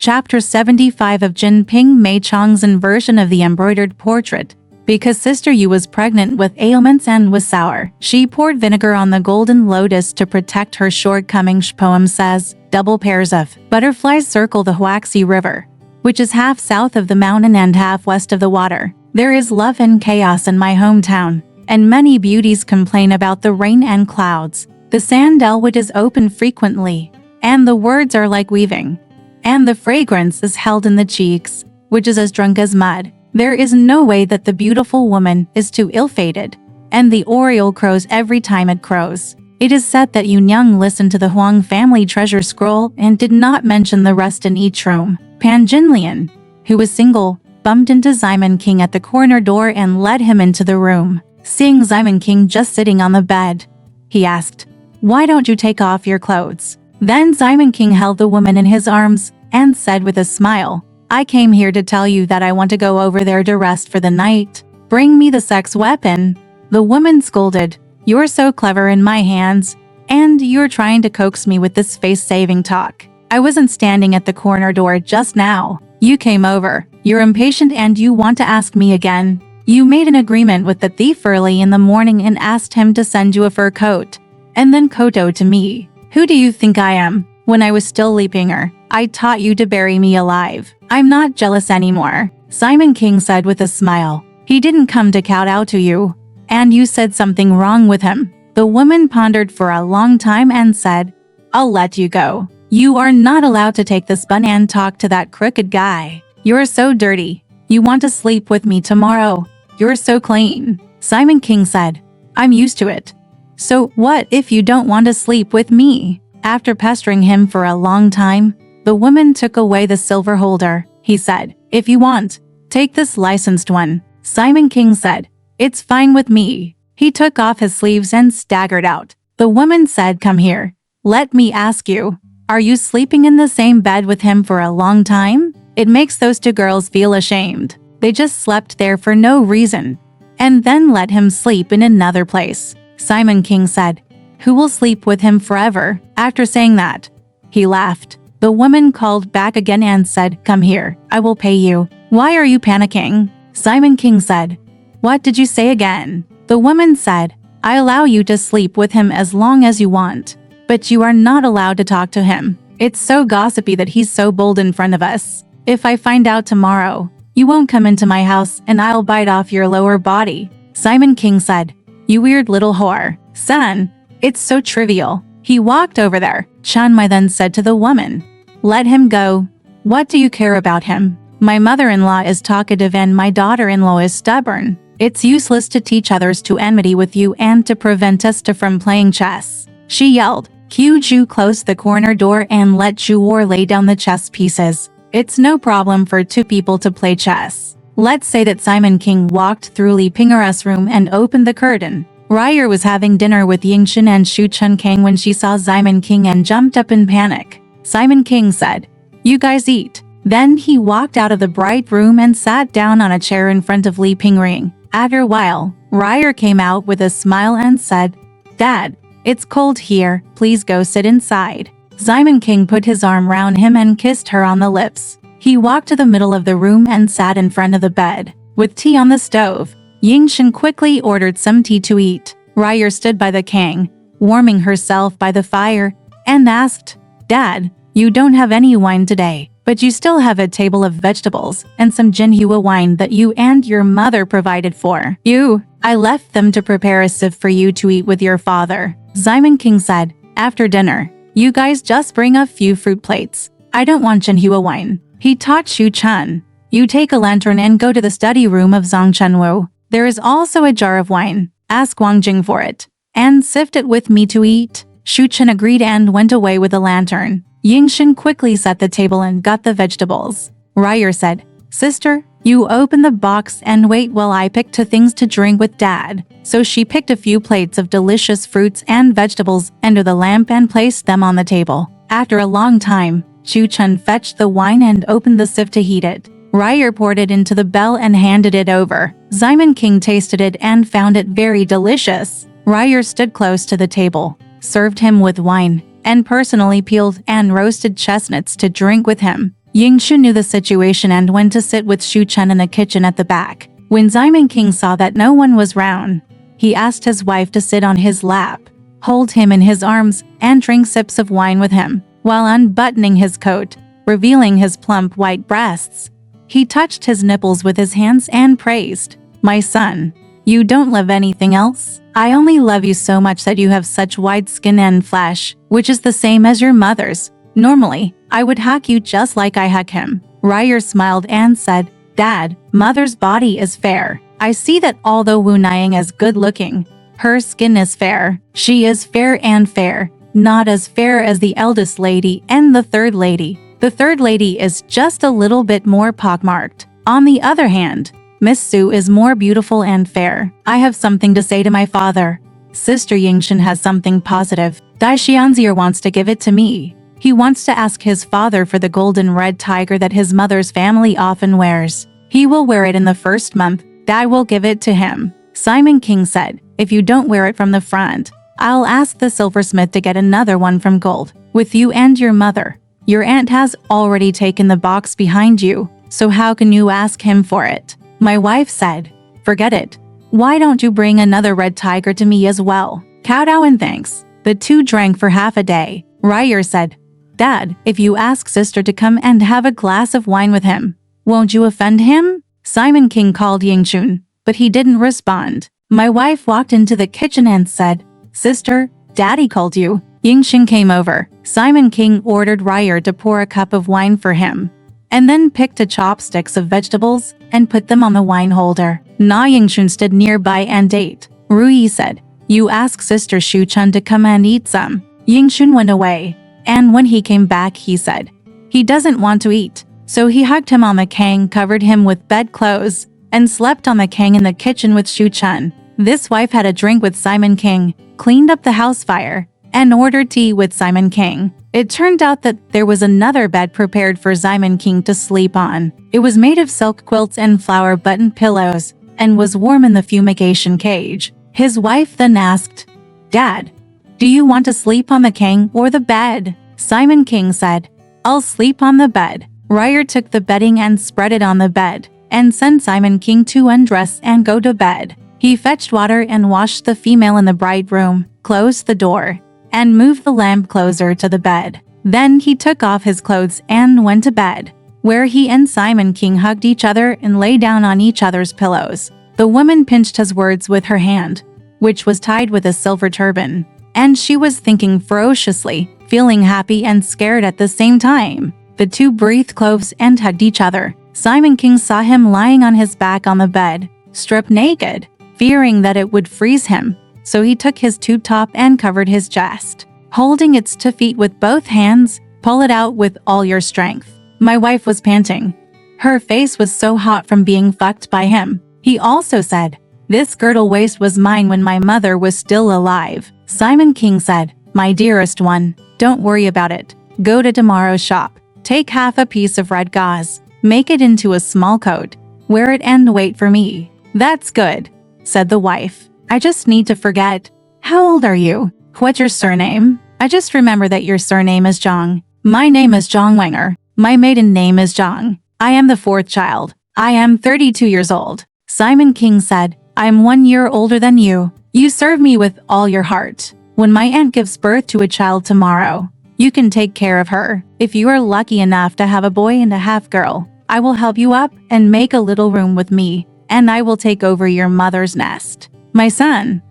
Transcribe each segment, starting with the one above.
Chapter 75 of Jin Ping Mei Chongzhen version of the embroidered portrait. Because Sister Yu was pregnant with ailments and was sour, she poured vinegar on the golden lotus to protect her shortcomings. Poem says, double pairs of butterflies circle the Huaxi River, which is half south of the mountain and half west of the water. There is love and chaos in my hometown, and many beauties complain about the rain and clouds. The sandalwood is open frequently, and the words are like weaving. And the fragrance is held in the cheeks, which is as drunk as mud. There is no way that the beautiful woman is too ill-fated, and the oriole crows every time it crows. It is said that Yunyang listened to the Huang family treasure scroll and did not mention the rest in each room. Pan Jinlian, who was single, bumped into Simon King at the corner door and led him into the room. Seeing Simon King just sitting on the bed, he asked, "Why don't you take off your clothes?" Then Simon King held the woman in his arms and said with a smile, "I came here to tell you that I want to go over there to rest for the night. Bring me the sex weapon." The woman scolded, "You're so clever in my hands, and you're trying to coax me with this face-saving talk. I wasn't standing at the corner door just now. You came over, you're impatient and you want to ask me again. You made an agreement with the thief early in the morning and asked him to send you a fur coat, and then koto to me. Who do you think I am? When I was still leaping her, I taught you to bury me alive. I'm not jealous anymore," Simon King said with a smile. "He didn't come to kowtow to you, and you said something wrong with him." The woman pondered for a long time and said, "I'll let you go. You are not allowed to take this bun and talk to that crooked guy. You're so dirty. You want to sleep with me tomorrow. You're so clean." Simon King said, "I'm used to it. So what if you don't want to sleep with me?" After pestering him for a long time, the woman took away the silver holder. He said, "If you want, take this licensed one." Simon King said, "It's fine with me." He took off his sleeves and staggered out. The woman said, "Come here. Let me ask you, are you sleeping in the same bed with him for a long time? It makes those two girls feel ashamed. They just slept there for no reason, and then let him sleep in another place." Simon King said, "Who will sleep with him forever?" After saying that, he laughed. The woman called back again and said, "Come here, I will pay you." "Why are you panicking?" Simon King said. "What did you say again?" The woman said, "I allow you to sleep with him as long as you want, but you are not allowed to talk to him. It's so gossipy that he's so bold in front of us. If I find out tomorrow, you won't come into my house and I'll bite off your lower body." Simon King said, "You weird little whore. Son, it's so trivial." He walked over there. Chan Mai then said to the woman, "Let him go. What do you care about him? My mother-in-law is talkative and my daughter-in-law is stubborn. It's useless to teach others to enmity with you and to prevent us from playing chess." She yelled. Q Ju closed the corner door and let Ju War lay down the chess pieces. It's no problem for two people to play chess. Let's say that Simon King walked through Li Pingera's room and opened the curtain. Ryer was having dinner with Yingshin and Shu Chun Kang when she saw Simon King and jumped up in panic. Simon King said, "You guys eat." Then he walked out of the bright room and sat down on a chair in front of Li Pingering. After a while, Ryer came out with a smile and said, "Dad, it's cold here, please go sit inside." Simon King put his arm round him and kissed her on the lips. He walked to the middle of the room and sat in front of the bed, with tea on the stove. Yingshin quickly ordered some tea to eat. Ryer stood by the Kang, warming herself by the fire, and asked, "Dad, you don't have any wine today, but you still have a table of vegetables and some Jinhua wine that you and your mother provided for you. I left them to prepare a sieve for you to eat with your father." Simon King said, "After dinner, you guys just bring a few fruit plates. I don't want Jinhua wine." He taught Shu Chun, "You take a lantern and go to the study room of Zhang Chenwu. There is also a jar of wine. Ask Wang Jing for it, and sift it with me to eat." Shu Chun agreed and went away with the lantern. Yingshin quickly set the table and got the vegetables. Ryer said, "Sister, you open the box and wait while I pick two things to drink with Dad." So she picked a few plates of delicious fruits and vegetables under the lamp and placed them on the table. After a long time, Shu Chun fetched the wine and opened the sieve to heat it. Ryer poured it into the bell and handed it over. Simon King tasted it and found it very delicious. Ryer stood close to the table, served him with wine, and personally peeled and roasted chestnuts to drink with him. Yingshu knew the situation and went to sit with Shu Chen in the kitchen at the back. When Simon King saw that no one was round, he asked his wife to sit on his lap, hold him in his arms, and drink sips of wine with him, while unbuttoning his coat, revealing his plump white breasts. He touched his nipples with his hands and praised, "My son, you don't love anything else? I only love you so much that you have such white skin and flesh, which is the same as your mother's. Normally, I would hack you just like I hack him." Ryer smiled and said, "Dad, mother's body is fair. I see that although Wu Niang is good-looking, her skin is fair. She is fair and fair, not as fair as the eldest lady and the third lady. The third lady is just a little bit more pockmarked. On the other hand, Miss Su is more beautiful and fair. I have something to say to my father. Sister Yingshan has something positive. Dai Xianzier wants to give it to me. He wants to ask his father for the golden red tiger that his mother's family often wears. He will wear it in the first month. Dai will give it to him." Simon King said, "If you don't wear it from the front, I'll ask the silversmith to get another one from gold, with you and your mother. Your aunt has already taken the box behind you, so how can you ask him for it?" My wife said, "Forget it. Why don't you bring another red tiger to me as well?" Kowtow and thanks. The two drank for half a day. Ryer said, "Dad, if you ask sister to come and have a glass of wine with him, won't you offend him?" Simon King called Yingchun, but he didn't respond. My wife walked into the kitchen and said, "Sister, Daddy called you." Yingchun came over. Simon King ordered Ryer to pour a cup of wine for him, and then picked a chopsticks of vegetables and put them on the wine holder. Na Yingchun stood nearby and ate. Rui said, "You ask Sister Shu Chun to come and eat some." Yingchun went away, and when he came back he said, he doesn't want to eat. So he hugged him on the kang, covered him with bedclothes, and slept on the kang in the kitchen with Shu Chun. This wife had a drink with Simon King, cleaned up the house fire, and ordered tea with Simon King. It turned out that there was another bed prepared for Simon King to sleep on. It was made of silk quilts and flower button pillows, and was warm in the fumigation cage. His wife then asked, "Dad, do you want to sleep on the kang or the bed?" Simon King said, "I'll sleep on the bed." Ryer took the bedding and spread it on the bed, and sent Simon King to undress and go to bed. He fetched water and washed the female in the bride room, closed the door, and moved the lamp closer to the bed. Then he took off his clothes and went to bed, where he and Simon King hugged each other and lay down on each other's pillows. The woman pinched his words with her hand, which was tied with a silver turban, and she was thinking ferociously, feeling happy and scared at the same time. The two breathed close and hugged each other. Simon King saw him lying on his back on the bed, stripped naked, fearing that it would freeze him. So he took his tube top and covered his chest. Holding its 2 feet with both hands, pull it out with all your strength. My wife was panting. Her face was so hot from being fucked by him. He also said, "This girdle waist was mine when my mother was still alive." Simon King said, "My dearest one, don't worry about it. Go to tomorrow's shop. Take half a piece of red gauze, make it into a small coat, wear it and wait for me." "That's good," said the wife. "I just need to forget. How old are you? What's your surname?" "I just remember that your surname is Zhang. My name is Zhang Wenger. My maiden name is Zhang. I am the 4th child. I am 32 years old." Simon King said, "I'm 1 year older than you. You serve me with all your heart. When my aunt gives birth to a child tomorrow, you can take care of her. If you are lucky enough to have a boy and a half girl, I will help you up and make a little room with me, and I will take over your mother's nest." "My son,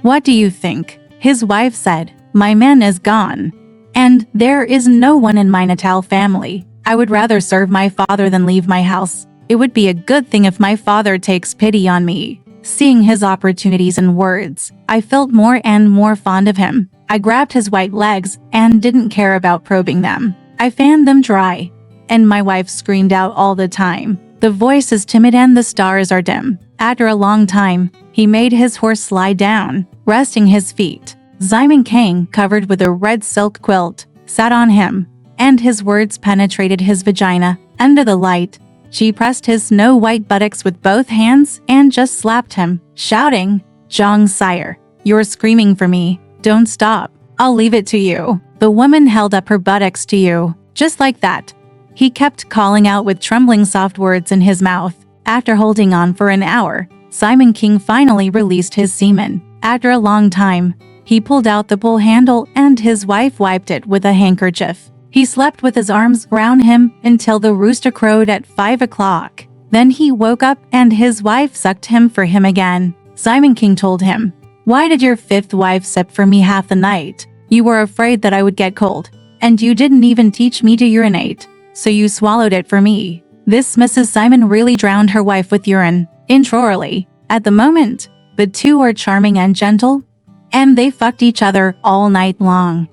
what do you think?" His wife said, "My man is gone, and there is no one in my Natal family. I would rather serve my father than leave my house. It would be a good thing if my father takes pity on me." Seeing his opportunities and words, I felt more and more fond of him. I grabbed his white legs and didn't care about probing them. I fanned them dry, and my wife screamed out all the time. The voice is timid and the stars are dim. After a long time, he made his horse lie down, resting his feet. Simon King, covered with a red silk quilt, sat on him, and his words penetrated his vagina. Under the light, she pressed his snow-white buttocks with both hands and just slapped him, shouting, "Zhang sire, you're screaming for me. Don't stop. I'll leave it to you." The woman held up her buttocks to you, just like that. He kept calling out with trembling soft words in his mouth. After holding on for an hour, Simon King finally released his semen. After a long time, he pulled out the pull handle and his wife wiped it with a handkerchief. He slept with his arms around him until the rooster crowed at 5 o'clock. Then he woke up and his wife sucked him for him again. Simon King told him, "Why did your fifth wife sip for me half the night? You were afraid that I would get cold. And you didn't even teach me to urinate. So you swallowed it for me." This Mrs. Simon really drowned her wife with urine. Introvertly. At the moment, the two are charming and gentle, and they fucked each other all night long.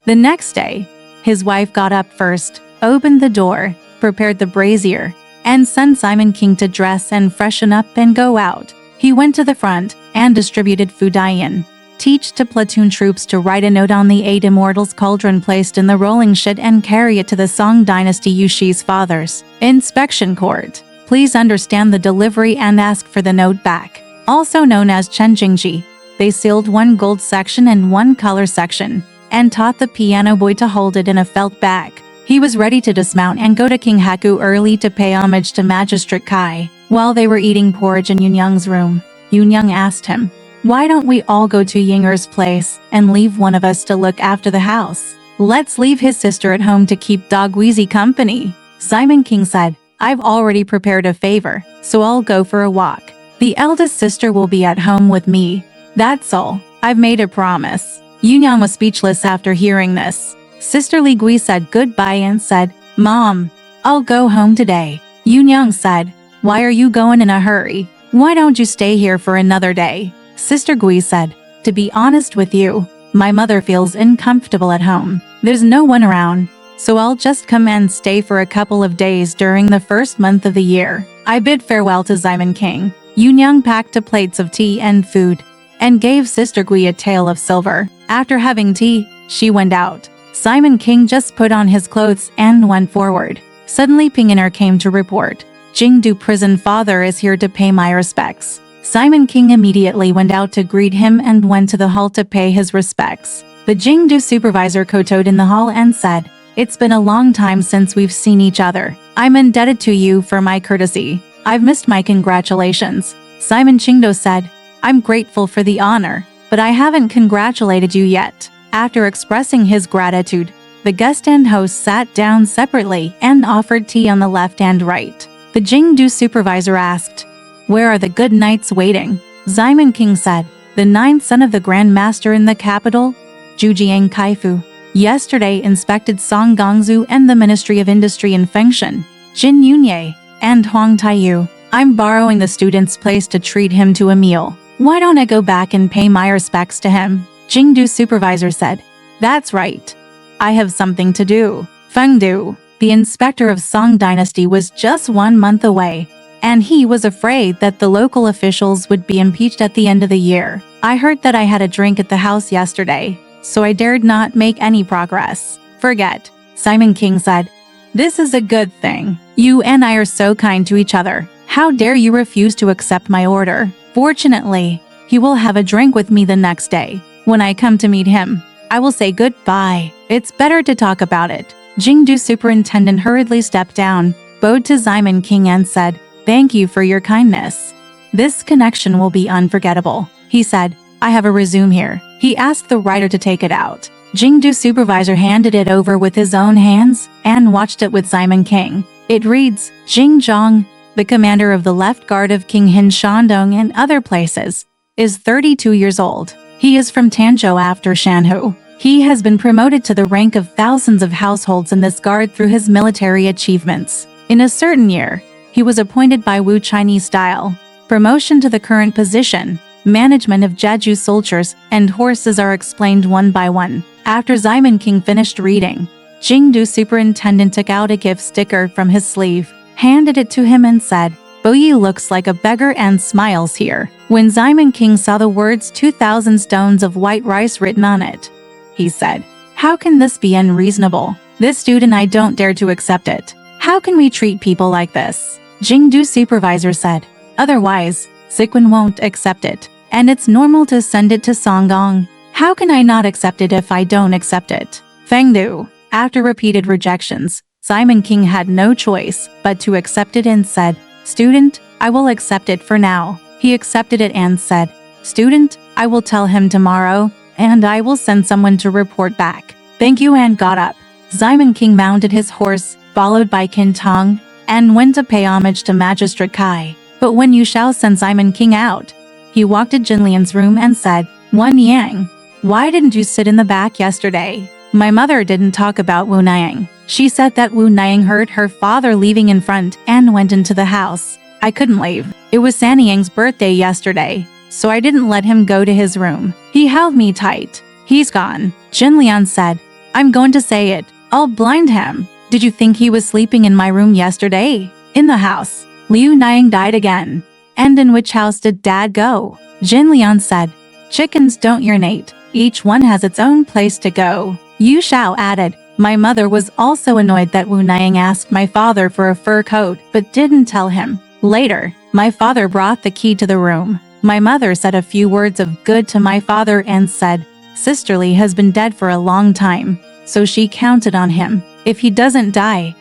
The next day, his wife got up first, opened the door, prepared the brazier, and sent Simon King to dress and freshen up and go out. He went to the front and distributed fudian. Teach to platoon troops to write a note on the 8 Immortals cauldron placed in the rolling shed and carry it to the Song Dynasty Yushi's father's inspection court. Please understand the delivery and ask for the note back. Also known as Chenjingji, they sealed one gold section and one color section, and taught the piano boy to hold it in a felt bag. He was ready to dismount and go to King Haku early to pay homage to Magistrate Kai. While they were eating porridge in Yunyang's room, Yunyang asked him, "Why don't we all go to Yinger's place and leave one of us to look after the house? Let's leave his sister at home to keep Dog Wheezy company." Simon King said, "I've already prepared a favor, so I'll go for a walk. The eldest sister will be at home with me. That's all. I've made a promise." Yunyang was speechless after hearing this. Sister Li Gui said goodbye and said, "Mom, I'll go home today." Yunyang said, "Why are you going in a hurry? Why don't you stay here for another day?" Sister Gui said, "To be honest with you, my mother feels uncomfortable at home. There's no one around, so I'll just come and stay for a couple of days during the first month of the year." I bid farewell to Simon King. Yunyang packed 2 plates of tea and food, and gave Sister Gui a tael of silver. After having tea, she went out. Simon King just put on his clothes and went forward. Suddenly Pinganer came to report, "Jingdu prison father is here to pay my respects." Simon King immediately went out to greet him and went to the hall to pay his respects. The Jingdu supervisor kowtowed in the hall and said, "It's been a long time since we've seen each other. I'm indebted to you for my courtesy. I've missed my congratulations." Simon Qingdo said, "I'm grateful for the honor, but I haven't congratulated you yet." After expressing his gratitude, the guest and host sat down separately and offered tea on the left and right. The Jingdu supervisor asked, "Where are the good knights waiting?" Simon King said, "The 9th son of the Grand Master in the capital, Zhujiang Kaifu, yesterday inspected Song Gongzu and the Ministry of Industry in Fengshan, Jin Yunye, and Huang Taiyu. I'm borrowing the student's place to treat him to a meal. Why don't I go back and pay my respects to him?" Jingdu supervisor said, "That's right. I have something to do." Fengdu, the inspector of Song Dynasty, was just 1 month away, and he was afraid that the local officials would be impeached at the end of the year. "I heard that I had a drink at the house yesterday, so I dared not make any progress." "Forget," Simon King said. "This is a good thing. You and I are so kind to each other. How dare you refuse to accept my order?" Fortunately, he will have a drink with me the next day. When I come to meet him, I will say goodbye. It's better to talk about it. Jingdu superintendent hurriedly stepped down, bowed to Simon King and said, "Thank you for your kindness. This connection will be unforgettable." He said, "I have a resume here." He asked the writer to take it out. Jingdu supervisor handed it over with his own hands and watched it with Simon King. It reads, "Jing Zhang, the commander of the left guard of King Hin Shandong and other places, is 32 years old. He is from Tanzhou after Shanhu. He has been promoted to the rank of thousands of households in this guard through his military achievements. In a certain year, he was appointed by Wu Chinese style. Promotion to the current position, management of Jeju soldiers and horses are explained one by one." After Simon King finished reading, Jingdu superintendent took out a gift sticker from his sleeve, handed it to him and said, "Boyi looks like a beggar and smiles here." When Simon King saw the words 2,000 stones of white rice written on it, he said, "How can this be unreasonable? This student, I don't dare to accept it. How can we treat people like this?" Jingdu supervisor said, "Otherwise, Siquan won't accept it, and it's normal to send it to Songgong. How can I not accept it if I don't accept it?" Fengdu, after repeated rejections, Simon King had no choice but to accept it and said, "Student, I will accept it for now." He accepted it and said, "Student, I will tell him tomorrow, and I will send someone to report back." "Thank you," and got up. Simon King mounted his horse, followed by Qin Tong, and went to pay homage to Magistrate Kai. But when Yu Shao sent Simon King out, he walked to Jin Lian's room and said, "Wan Yang, why didn't you sit in the back yesterday? My mother didn't talk about Wu Niang. She said that Wu Niang heard her father leaving in front and went into the house. I couldn't leave. It was San Yang's birthday yesterday, so I didn't let him go to his room. He held me tight. He's gone." Jin Lian said, "I'm going to say it. I'll blind him. Did you think he was sleeping in my room yesterday? In the house. Liu Niang died again. And in which house did Dad go?" Jin Lian said, "Chickens don't urinate. Each one has its own place to go." Yu Shao added, "My mother was also annoyed that Wu Niang asked my father for a fur coat but didn't tell him. Later, my father brought the key to the room. My mother said a few words of good to my father and said, 'Sisterly has been dead for a long time, so she counted on him. If he doesn't die,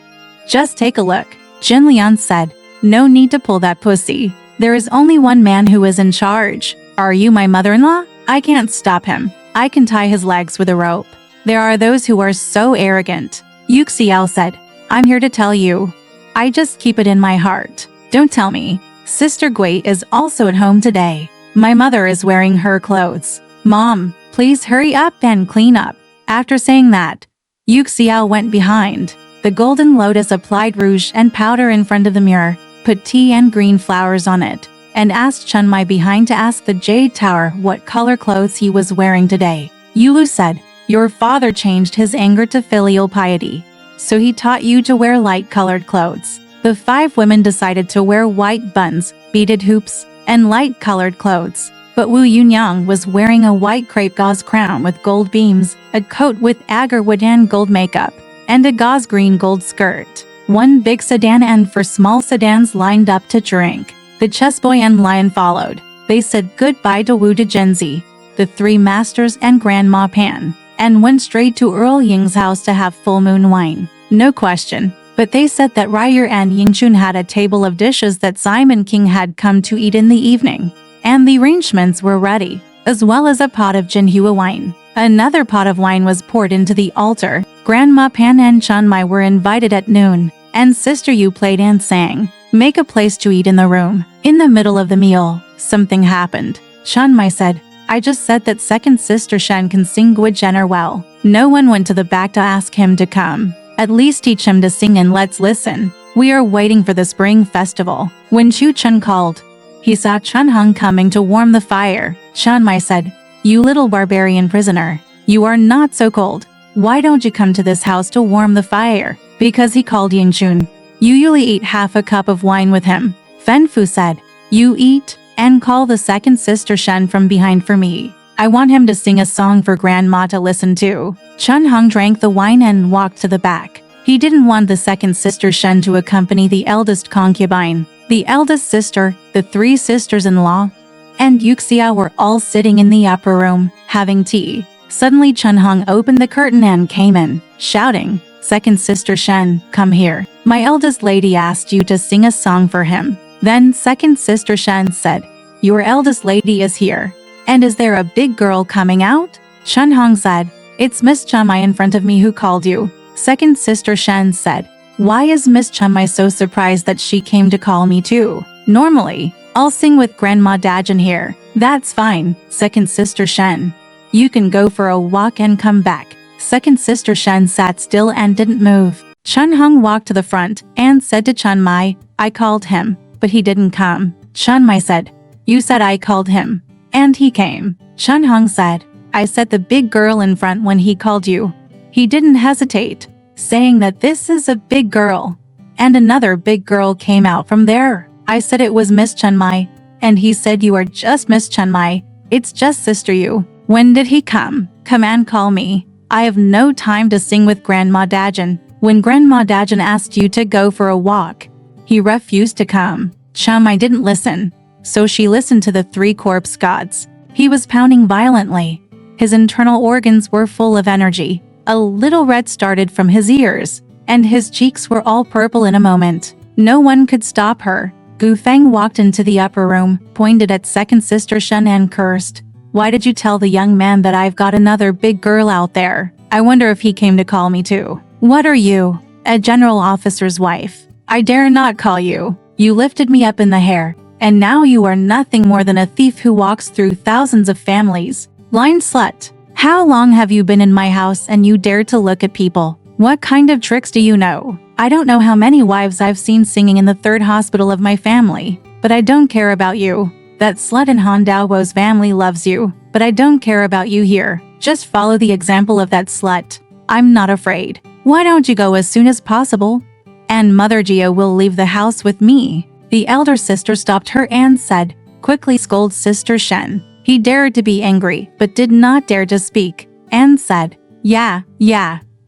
just take a look.'" Jin Lian said, "No need to pull that pussy. There is only one man who is in charge. Are you my mother-in-law? I can't stop him. I can tie his legs with a rope. There are those who are so arrogant." Yu Xiao said, "I'm here to tell you. I just keep it in my heart. Don't tell me. Sister Gui is also at home today. My mother is wearing her clothes. Mom, please hurry up and clean up." After saying that, Yu Xiao went behind the golden lotus, applied rouge and powder in front of the mirror, put tea and green flowers on it, and asked Chen Mai behind to ask the Jade Tower what color clothes he was wearing today. Yulu said, "Your father changed his anger to filial piety, so he taught you to wear light-colored clothes." The 5 women decided to wear white buns, beaded hoops, and light-colored clothes. But Wu Yunyang was wearing a white crepe gauze crown with gold beams, a coat with agar wood and gold makeup, and a gauze green gold skirt. One big sedan and 4 small sedans lined up to drink. The chessboy and lion followed. They said goodbye to Wu Degenzi, the 3 masters and Grandma Pan, and went straight to Earl Ying's house to have full moon wine. No question. But they said that Ryer and Yingchun had a table of dishes that Simon King had come to eat in the evening, and the arrangements were ready, as well as a pot of Jinhua wine. Another pot of wine was poured into the altar. Grandma Pan and Chen Mai were invited at noon, and Sister Yu played and sang. "Make a place to eat in the room." In the middle of the meal, something happened. Chen Mai said, "I just said that second sister Shen can sing Guijener well." No one went to the back to ask him to come. "At least teach him to sing and let's listen. We are waiting for the spring festival." When Chu Chen called, he saw Chen Hong coming to warm the fire. Chen Mai said, "You little barbarian prisoner, you are not so cold. Why don't you come to this house to warm the fire?" Because he called Yingchun. "You usually eat half a cup of wine with him." Fen Fu said, "You eat and call the second sister Shen from behind for me. I want him to sing a song for Grandma to listen to." Chen Hong drank the wine and walked to the back. He didn't want the second sister Shen to accompany the eldest concubine. The eldest sister, the 3 sisters-in-law, and Yuxia were all sitting in the upper room, having tea. Suddenly Chen Hong opened the curtain and came in, shouting, "Second sister Shen, come here. My eldest lady asked you to sing a song for him." Then second sister Shen said, "Your eldest lady is here. And is there a big girl coming out?" Chen Hong said, "It's Miss Chen Mai in front of me who called you." Second sister Shen said, "Why is Miss Chen Mai so surprised that she came to call me too? Normally, I'll sing with Grandma Dajin here." "That's fine, second sister Shen. You can go for a walk and come back." Second sister Shen sat still and didn't move. Chen Hong walked to the front and said to Chen Mai, "I called him, but he didn't come." Chen Mai said, "You said I called him, and he came." Chen Hong said, "I said the big girl in front when he called you." He didn't hesitate, saying that this is a big girl. And another big girl came out from there. I said it was Miss Chen Mai, and he said you are just Miss Chen Mai. It's just Sister Yu. When did he come? Come and call me. I have no time to sing with Grandma Dajin. When Grandma Dajin asked you to go for a walk, he refused to come. Chen Mai didn't listen, so she listened to the 3 corpse gods. He was pounding violently. His internal organs were full of energy. A little red started from his ears. and his cheeks were all purple in a moment. No one could stop her. Gu Feng walked into the upper room, pointed at second sister Shen and cursed. Why did you tell the young man that I've got another big girl out there? I wonder if he came to call me too. What are you? A general officer's wife. I dare not call you. You lifted me up in the hair, and now you are nothing more than a thief who walks through thousands of families. Blind slut. How long have you been in my house and you dare to look at people? What kind of tricks do you know? I don't know how many wives I've seen singing in the third hospital of my family, but I don't care about you. That slut in Han Dao's family loves you, but I don't care about you here. Just follow the example of that slut. I'm not afraid. Why don't you go as soon as possible? And Mother Jia will leave the house with me. The elder sister stopped her and said, quickly scold Sister Shen. He dared to be angry, but did not dare to speak, and said, yeah,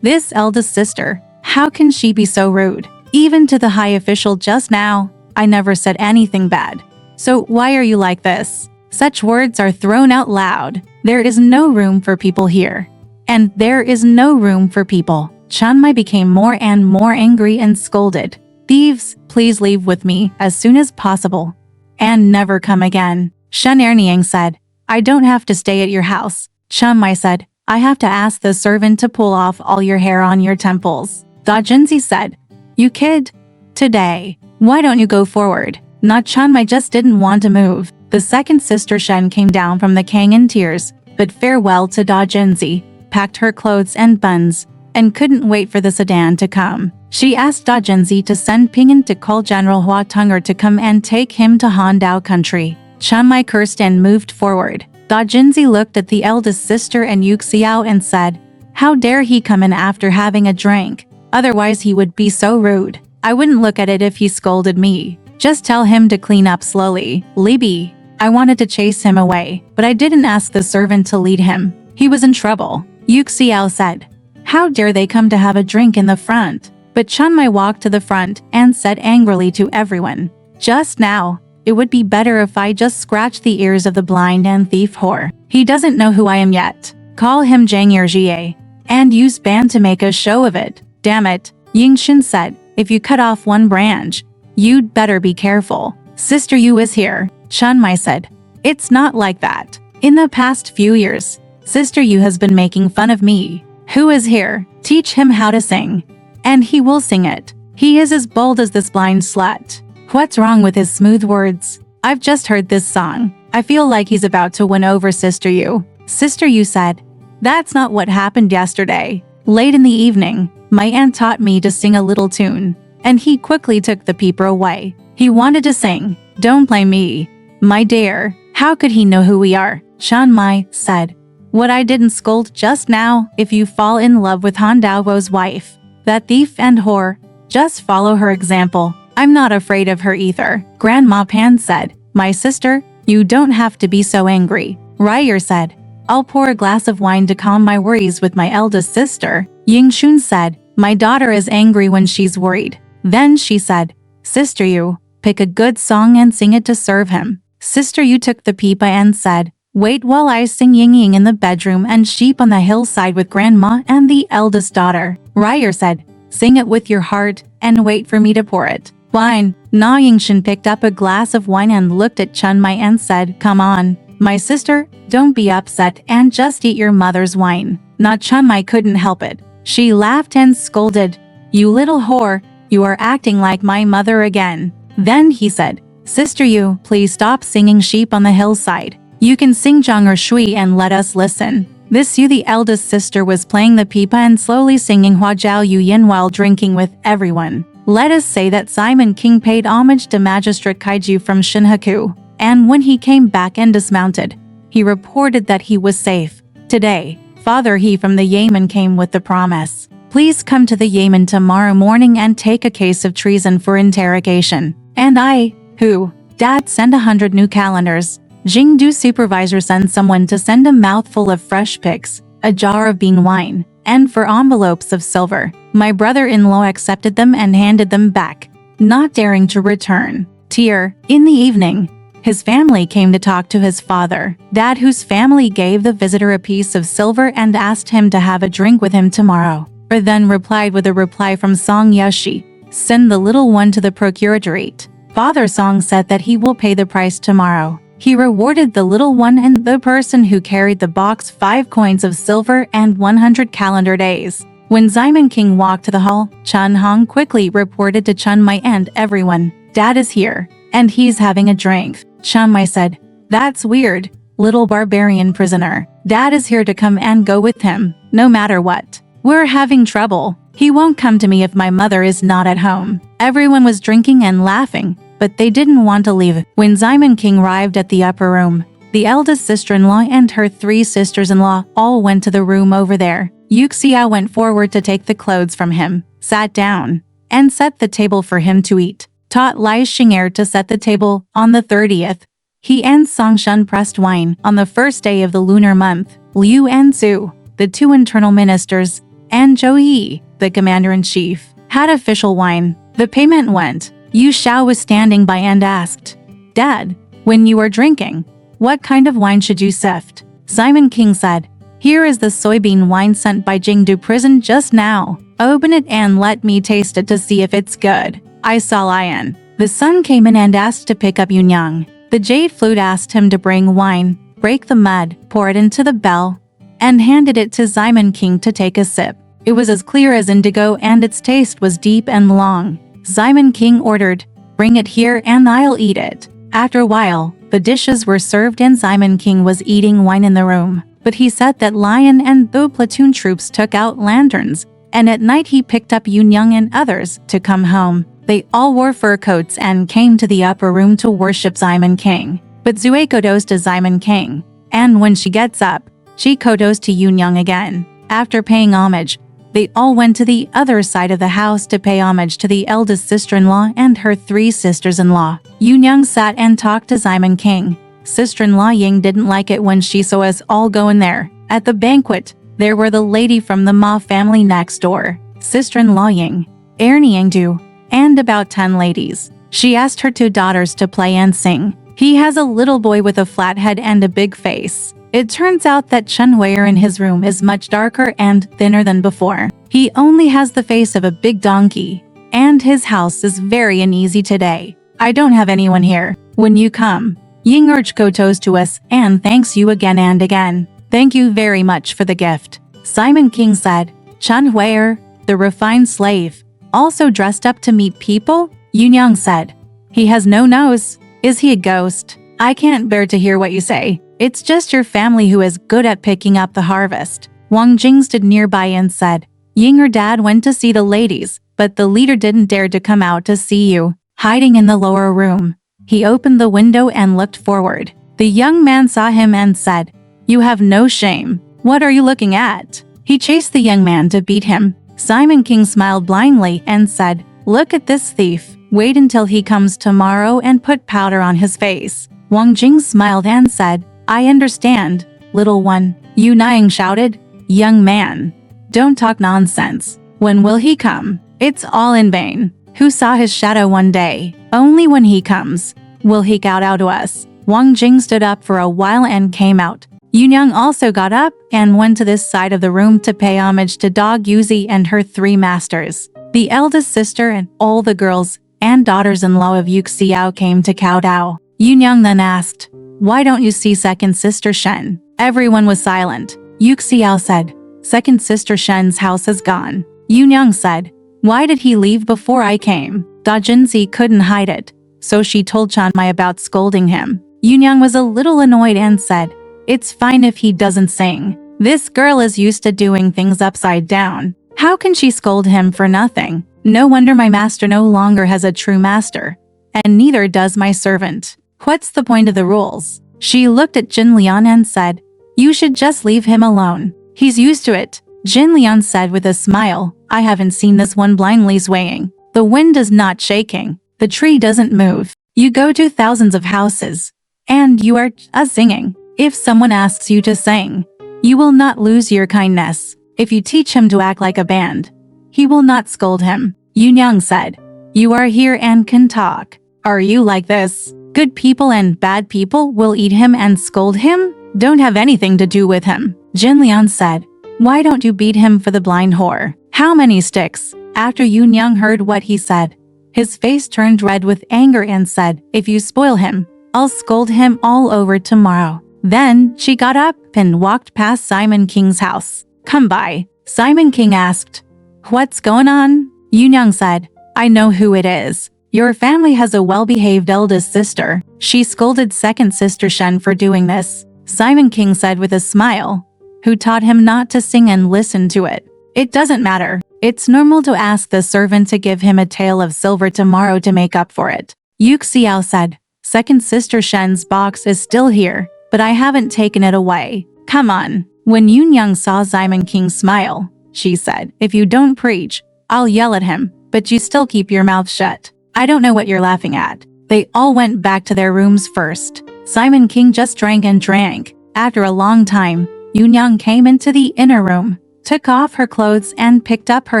this eldest sister, how can she be so rude? Even to the high official just now, I never said anything bad. So why are you like this? Such words are thrown out loud. There is no room for people here. And there is no room for people. Chen Mai became more and more angry and scolded. Thieves, please leave with me as soon as possible. And never come again. Shen Erniang said, I don't have to stay at your house. Chen Mai said, I have to ask the servant to pull off all your hair on your temples. Da Jinzi said, you kid? Today, why don't you go forward? Not Chen Mai just didn't want to move. The second sister Shen came down from the Kang in tears, but farewell to Da Jinzi, packed her clothes and buns, and couldn't wait for the sedan to come. She asked Da Jinzi to send Ping'an to call General Hua Tunger to come and take him to Han Dao country. Chen Mai cursed and moved forward. Da Jinzi looked at the eldest sister and Yu Xiao and said, how dare he come in after having a drink? Otherwise he would be so rude. I wouldn't look at it if he scolded me. Just tell him to clean up slowly. Libby. I wanted to chase him away, but I didn't ask the servant to lead him. He was in trouble. Yu Xiao said, how dare they come to have a drink in the front? But Chen Mai walked to the front and said angrily to everyone, just now, it would be better if I just scratched the ears of the blind and thief whore. He doesn't know who I am yet. Call him Zhang Erjie. And use ban to make a show of it. Damn it. Yingxun said, if you cut off one branch, you'd better be careful. Sister Yu is here. Chen Mai said, it's not like that. In the past few years, Sister Yu has been making fun of me. Who is here? Teach him how to sing. And he will sing it. He is as bold as this blind slut. What's wrong with his smooth words? I've just heard this song. I feel like he's about to win over Sister Yu. Sister Yu said, that's not what happened yesterday. Late in the evening, my aunt taught me to sing a little tune, and he quickly took the peeper away. He wanted to sing. Don't blame me. My dear, how could he know who we are? Chen Mai said, what I didn't scold just now, if you fall in love with Han Dao's wife, that thief and whore, just follow her example. I'm not afraid of her either. Grandma Pan said, my sister, you don't have to be so angry. Ryer said, I'll pour a glass of wine to calm my worries with my eldest sister. Yingxun said, my daughter is angry when she's worried. Then she said, Sister Yu, pick a good song and sing it to serve him. Sister Yu took the pipa and said, wait while I sing Ying Ying in the bedroom and Sheep on the hillside with Grandma and the eldest daughter. Ryer said, sing it with your heart and wait for me to pour it. Wine. Na Yingshin picked up a glass of wine and looked at Chen Mai and said, come on, my sister, don't be upset and just eat your mother's wine. Na Chen Mai couldn't help it. She laughed and scolded, you little whore, you are acting like my mother again. Then he said, Sister Yu, please stop singing Sheep on the hillside. You can sing Zhang or Shui and let us listen. This Yu, the eldest sister, was playing the pipa and slowly singing Hua Jiao Yu Yin while drinking with everyone. Let us say that Simon King paid homage to Magistrate Kaiju from Shinhaku, and when he came back and dismounted, he reported that he was safe. Today, Father He from the Yamen came with the promise. Please come to the Yamen tomorrow morning and take a case of treason for interrogation. And I, who? Dad, send 100 new calendars. Jingdu supervisor sent someone to send a mouthful of fresh pigs, a jar of bean wine, and 4 envelopes of silver. My brother-in-law accepted them and handed them back, not daring to return. Tear. In the evening, his family came to talk to his father, Dad, whose family gave the visitor a piece of silver and asked him to have a drink with him tomorrow. Or then replied with a reply from Song Yashi, "Send the little one to the procuratorate." Father Song said that he will pay the price tomorrow. He rewarded the little one and the person who carried the box 5 coins of silver and 100 calendar days. When Simon King walked to the hall, Chun Hong quickly reported to Chun Mai and everyone, "Dad is here, and he's having a drink." Chun Mai said, "That's weird, little barbarian prisoner. Dad is here to come and go with him, no matter what. We're having trouble. He won't come to me if my mother is not at home." Everyone was drinking and laughing, but they didn't want to leave. When Simon King arrived at the upper room, the eldest sister-in-law and her 3 sisters-in-law all went to the room over there. Yuxia went forward to take the clothes from him, sat down, and set the table for him to eat. Taught Lai Xing'er to set the table on the 30th. He and Song Shun pressed wine on the first day of the lunar month. Liu and Su, the 2 internal ministers, and Zhou Yi, the commander-in-chief, had official wine. The payment went. Yu Xiao was standing by and asked, "Dad, when you are drinking, what kind of wine should you sift?" Simon King said, "Here is the soybean wine sent by Jingdu prison just now. Open it and let me taste it to see if it's good." I saw Lion. The son came in and asked to pick up Yunyang. The jade flute asked him to bring wine, break the mud, pour it into the bell, and handed it to Simon King to take a sip. It was as clear as indigo and its taste was deep and long. Simon King ordered, "Bring it here and I'll eat it." After a while, the dishes were served and Simon King was eating wine in the room. But he said that Lion and the platoon troops took out lanterns, and at night he picked up Yunyang and others to come home. They all wore fur coats and came to the upper room to worship Simon King. But Zue kodos to Simon King, and when she gets up, she kodos to Yunyang again. After paying homage, they all went to the other side of the house to pay homage to the eldest sister-in-law and her 3 sisters-in-law. Yunyang sat and talked to Simon King. Sister-in-law Ying didn't like it when she saw us all go in there. At the banquet, there were the lady from the Ma family next door, sister-in-law Ying, Ernie Yingdu, and about 10 ladies. She asked her 2 daughters to play and sing. He has a little boy with a flat head and a big face. It turns out that Chen Weier in his room is much darker and thinner than before. He only has the face of a big donkey, and his house is very uneasy today. "I don't have anyone here. When you come, Ying urged kotos to us and thanks you again and again. Thank you very much for the gift." Simon King said, "Chen Weier, the refined slave, also dressed up to meet people?" Yunyang said, "He has no nose. Is he a ghost? I can't bear to hear what you say. It's just your family who is good at picking up the harvest." Wang Jing stood nearby and said, "Ying, her dad went to see the ladies, but the leader didn't dare to come out to see you, hiding in the lower room." He opened the window and looked forward. The young man saw him and said, "You have no shame. What are you looking at?" He chased the young man to beat him. Simon King smiled blindly and said, "Look at this thief. Wait until he comes tomorrow and put powder on his face." Wang Jing smiled and said, "I understand, little one." Yu Niang shouted, "Young man, don't talk nonsense. When will he come? It's all in vain. Who saw his shadow one day? Only when he comes will he kowtow to us." Wang Jing stood up for a while and came out. Yunyang also got up and went to this side of the room to pay homage to Dog Yuzi and her 3 masters. The eldest sister and all the girls and daughters-in-law of Yuxiao came to kowtow. Yunyang then asked, "Why don't you see second sister Shen?" Everyone was silent. Yuxiao said, "Second sister Shen's house is gone." Yunyang said, "Why did he leave before I came?" Da Jinzi couldn't hide it, so she told Chan Mai about scolding him. Yunyang was a little annoyed and said, "It's fine if he doesn't sing. This girl is used to doing things upside down. How can she scold him for nothing? No wonder my master no longer has a true master, and neither does my servant. What's the point of the rules?" She looked at Jin Lian and said, "You should just leave him alone. He's used to it." Jin Lian said with a smile, "I haven't seen this one blindly swaying. The wind is not shaking. The tree doesn't move. You go to thousands of houses, and you are singing. If someone asks you to sing, you will not lose your kindness. If you teach him to act like a band, he will not scold him." Yunyang said, "You are here and can talk. Are you like this? Good people and bad people will eat him and scold him? Don't have anything to do with him." Jin Lian said, "Why don't you beat him for the blind whore? How many sticks? After Yunyang heard what he said, his face turned red with anger and said, if you spoil him, I'll scold him all over tomorrow. Then she got up and walked past Simon King's house. Come by. Simon King asked. What's going on? Yunyang said, I know who it is. Your family has a well-behaved eldest sister. She scolded second sister Shen for doing this. Simon King said with a smile, who taught him not to sing and listen to it. It doesn't matter. It's normal to ask the servant to give him a tael of silver tomorrow to make up for it. Yu Xiao said, second sister Shen's box is still here, but I haven't taken it away. Come on. When Yunyang saw Simon King smile, she said, if you don't preach, I'll yell at him, but you still keep your mouth shut. I don't know what you're laughing at. They all went back to their rooms first. Simon King just drank and drank. After a long time, Yunyang came into the inner room, took off her clothes and picked up her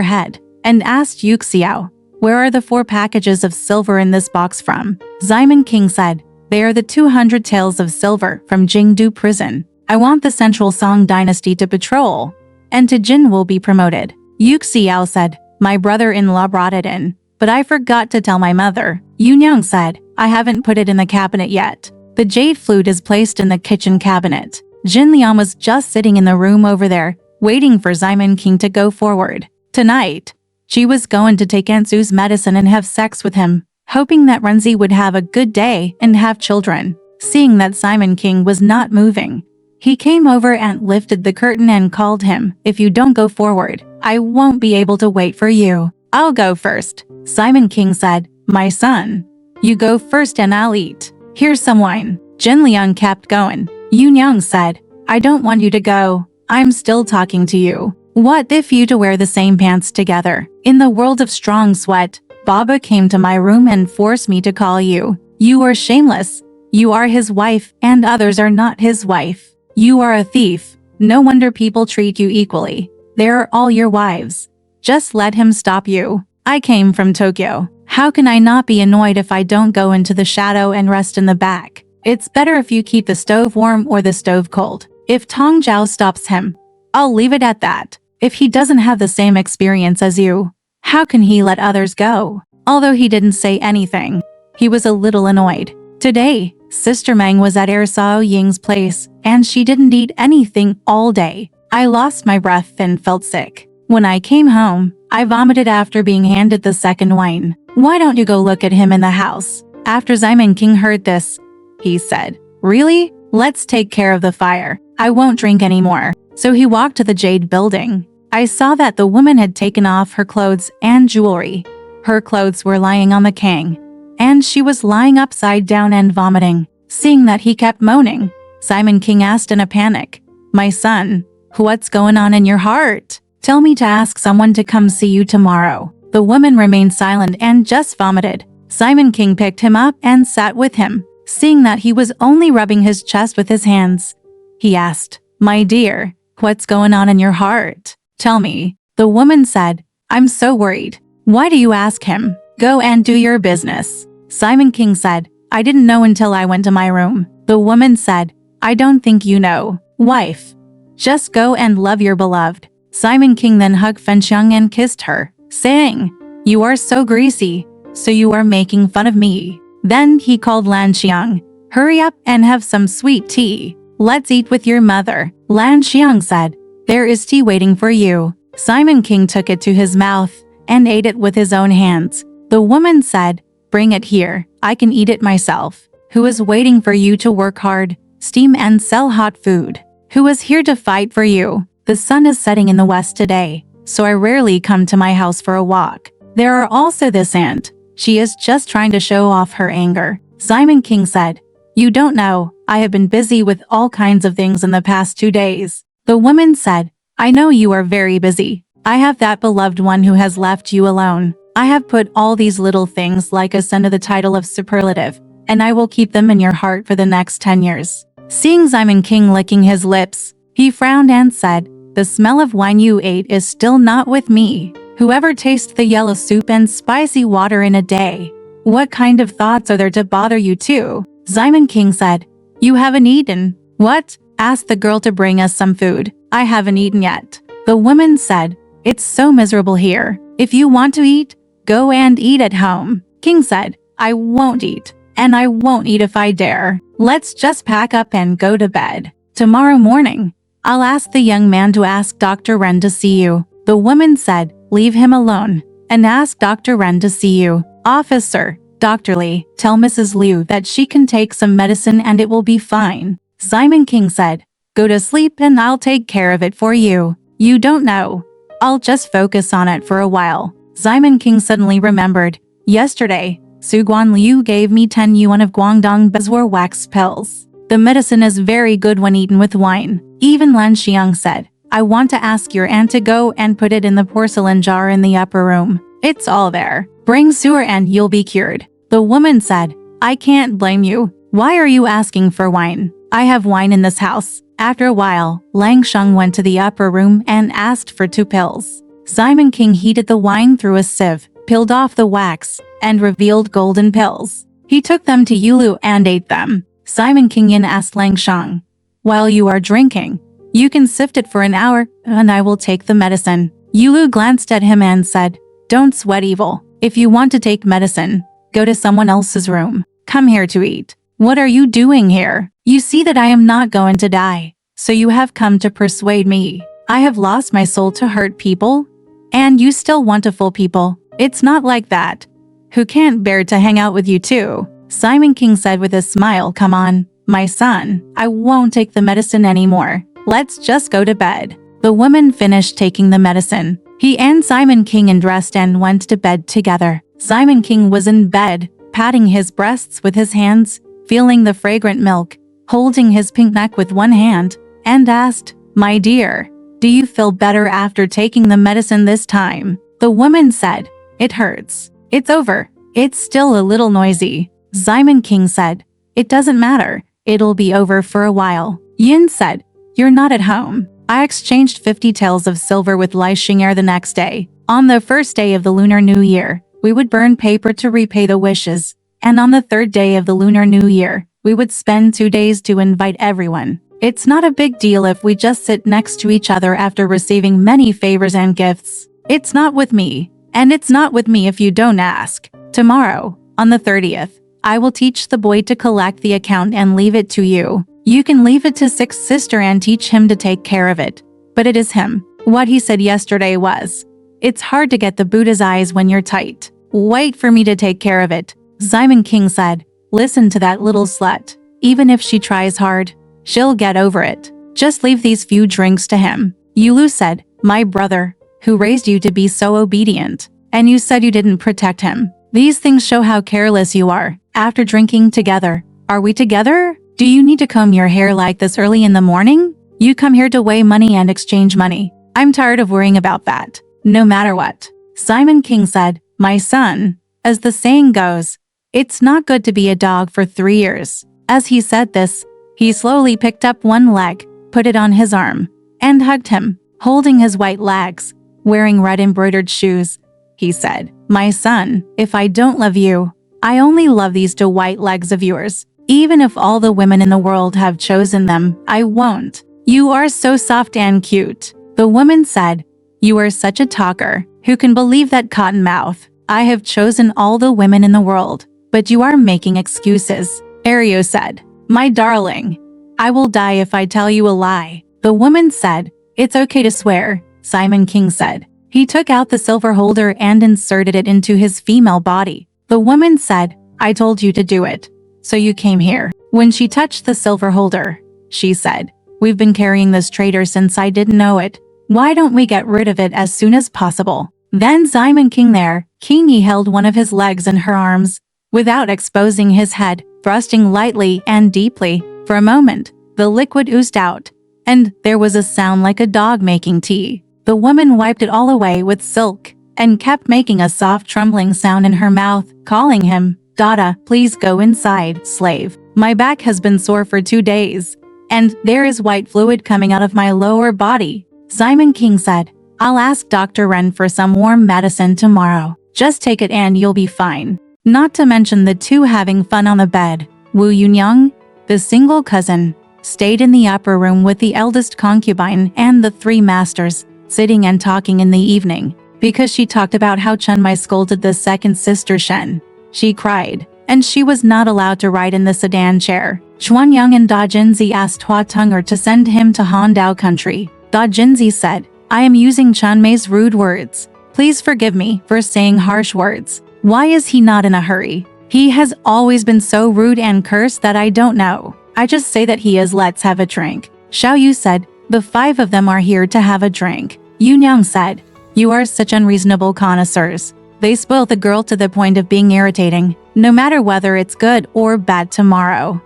head, and asked Yu Xiao, where are the 4 packages of silver in this box from? Simon King said, they are the 200 taels of silver from Jingdu prison. I want the Central Song dynasty to patrol, and to Jin will be promoted. Yu Xiao said, my brother-in-law brought it in, but I forgot to tell my mother. Yunyang said, I haven't put it in the cabinet yet. The jade flute is placed in the kitchen cabinet. Jin Liang was just sitting in the room over there, waiting for Simon King to go forward. Tonight, she was going to take Ansu's medicine and have sex with him, hoping that Renzi would have a good day and have children. Seeing that Simon King was not moving, he came over and lifted the curtain and called him, if you don't go forward, I won't be able to wait for you. I'll go first. Simon King said, my son, you go first and I'll eat. Here's some wine. Jin Liang kept going. Yunyang said, I don't want you to go. I'm still talking to you. What if you to wear the same pants together? In the world of strong sweat, Baba came to my room and forced me to call you. You are shameless. You are his wife and others are not his wife. You are a thief. No wonder people treat you equally. They're all your wives. Just let him stop you. I came from Tokyo. How can I not be annoyed if I don't go into the shadow and rest in the back? It's better if you keep the stove warm or the stove cold. If Tong Zhao stops him, I'll leave it at that. If he doesn't have the same experience as you, how can he let others go? Although he didn't say anything, he was a little annoyed. Today, Sister Meng was at Er Sao Ying's place, and she didn't eat anything all day. I lost my breath and felt sick. When I came home, I vomited after being handed the second wine. Why don't you go look at him in the house? After Simon King heard this, he said, really? Let's take care of the fire. I won't drink anymore. So he walked to the Jade building. I saw that the woman had taken off her clothes and jewelry. Her clothes were lying on the kang, and she was lying upside down and vomiting. Seeing that he kept moaning, Simon King asked in a panic, my son, what's going on in your heart? Tell me to ask someone to come see you tomorrow. The woman remained silent and just vomited. Simon King picked him up and sat with him. Seeing that he was only rubbing his chest with his hands, he asked, my dear, what's going on in your heart? Tell me. The woman said, I'm so worried. Why do you ask him? Go and do your business. Simon King said, I didn't know until I went to my room. The woman said, I don't think you know. Wife, just go and love your beloved. Simon King then hugged Fenxiang and kissed her, saying, you are so greasy, so you are making fun of me. Then he called Lan Xiang, hurry up and have some sweet tea. Let's eat with your mother. Lan Xiang said, there is tea waiting for you. Simon King took it to his mouth and ate it with his own hands. The woman said, bring it here, I can eat it myself. Who is waiting for you to work hard, steam and sell hot food? Who is here to fight for you? The sun is setting in the west today, so I rarely come to my house for a walk. There are also this aunt. She is just trying to show off her anger. Simon King said, you don't know, I have been busy with all kinds of things in the past 2 days. The woman said, I know you are very busy. I have that beloved one who has left you alone. I have put all these little things like us under the title of superlative, and I will keep them in your heart for the next 10 years. Seeing Simon King licking his lips, he frowned and said, the smell of wine you ate is still not with me. Whoever tastes the yellow soup and spicy water in a day? What kind of thoughts are there to bother you too? Simon King said, you haven't eaten. What? Asked the girl to bring us some food. I haven't eaten yet. The woman said, It's so miserable here. If you want to eat, go and eat at home. King said, I won't eat. And I won't eat if I dare. Let's just pack up and go to bed. Tomorrow morning, I'll ask the young man to ask Dr. Ren to see you. The woman said, leave him alone and ask Dr. Ren to see you. Officer, Dr. Li, tell Mrs. Liu that she can take some medicine and it will be fine. Simon King said, go to sleep and I'll take care of it for you. You don't know. I'll just focus on it for a while. Simon King suddenly remembered. Yesterday, Su Guan Liu gave me 10 yuan of Guangdong beeswax pills. The medicine is very good when eaten with wine. Even Lan Xiang said, I want to ask your aunt to go and put it in the porcelain jar in the upper room. It's all there. Bring sewer and you'll be cured. The woman said, I can't blame you. Why are you asking for wine? I have wine in this house. After a while, Lang Sheng went to the upper room and asked for 2 pills. Simon King heated the wine through a sieve, peeled off the wax, and revealed golden pills. He took them to Yulu and ate them. Simon King Yin asked Lang Sheng, while you are drinking, you can sift it for an hour and I will take the medicine. Yulu glanced at him and said, don't sweat evil. If you want to take medicine, go to someone else's room. Come here to eat. What are you doing here? You see that I am not going to die. So you have come to persuade me. I have lost my soul to hurt people. And you still want to fool people. It's not like that. Who can't bear to hang out with you too? Simon King said with a smile, come on, my son. I won't take the medicine anymore. Let's just go to bed. The woman finished taking the medicine. He and Simon King undressed and went to bed together. Simon King was in bed, patting his breasts with his hands, feeling the fragrant milk, holding his pink neck with one hand, and asked, my dear, do you feel better after taking the medicine this time? The woman said, it hurts. It's over. It's still a little noisy. Simon King said, it doesn't matter. It'll be over for a while. Yin said, you're not at home. I exchanged 50 taels of silver with Lai Xing'er the next day. On the first day of the Lunar New Year, we would burn paper to repay the wishes. And on the third day of the Lunar New Year, we would spend 2 days to invite everyone. It's not a big deal if we just sit next to each other after receiving many favors and gifts. It's not with me. And it's not with me if you don't ask. Tomorrow, on the 30th, I will teach the boy to collect the account and leave it to you. You can leave it to Sixth Sister and teach him to take care of it. But it is him. What he said yesterday was, it's hard to get the Buddha's eyes when you're tight. Wait for me to take care of it. Simon King said, listen to that little slut. Even if she tries hard, she'll get over it. Just leave these few drinks to him. Yulu said, my brother, who raised you to be so obedient. And you said you didn't protect him. These things show how careless you are. After drinking together, are we together? Do you need to comb your hair like this early in the morning? You come here to weigh money and exchange money. I'm tired of worrying about that. No matter what. Simon King said, my son, as the saying goes, it's not good to be a dog for 3 years. As he said this, he slowly picked up one leg, put it on his arm, and hugged him, holding his white legs, wearing red embroidered shoes. He said, my son, if I don't love you, I only love these 2 white legs of yours. Even if all the women in the world have chosen them, I won't. You are so soft and cute. The woman said, you are such a talker. Who can believe that cotton mouth? I have chosen all the women in the world, but you are making excuses. Ario said, my darling, I will die if I tell you a lie. The woman said, it's okay to swear. Simon King said. He took out the silver holder and inserted it into his female body. The woman said, I told you to do it. So you came here. When she touched the silver holder, she said, we've been carrying this traitor since I didn't know it. Why don't we get rid of it as soon as possible? Then Simon King there, Kingi held one of his legs in her arms, without exposing his head, thrusting lightly and deeply. For a moment, the liquid oozed out, and there was a sound like a dog making tea. The woman wiped it all away with silk, and kept making a soft trembling sound in her mouth, calling him, Dada, please go inside, slave. My back has been sore for 2 days, and there is white fluid coming out of my lower body. Simon King said, I'll ask Dr. Ren for some warm medicine tomorrow. Just take it and you'll be fine. Not to mention the 2 having fun on the bed. Wu Yunyang, the single cousin, stayed in the upper room with the eldest concubine and the 3 masters. sitting and talking in the evening, because she talked about how Chun Mai scolded the second sister Shen. She cried, and she was not allowed to ride in the sedan chair. Chuanyang and Da Jinzi asked Hua Tunger to send him to Hondao country. Da Jinzi said, I am using Chun Mei's rude words. Please forgive me for saying harsh words. Why is he not in a hurry? He has always been so rude and cursed that I don't know. I just say that he is. Let's have a drink. Xiao Yu said, the 5 of them are here to have a drink. Yunyang said, you are such unreasonable connoisseurs. They spoil the girl to the point of being irritating, no matter whether it's good or bad tomorrow.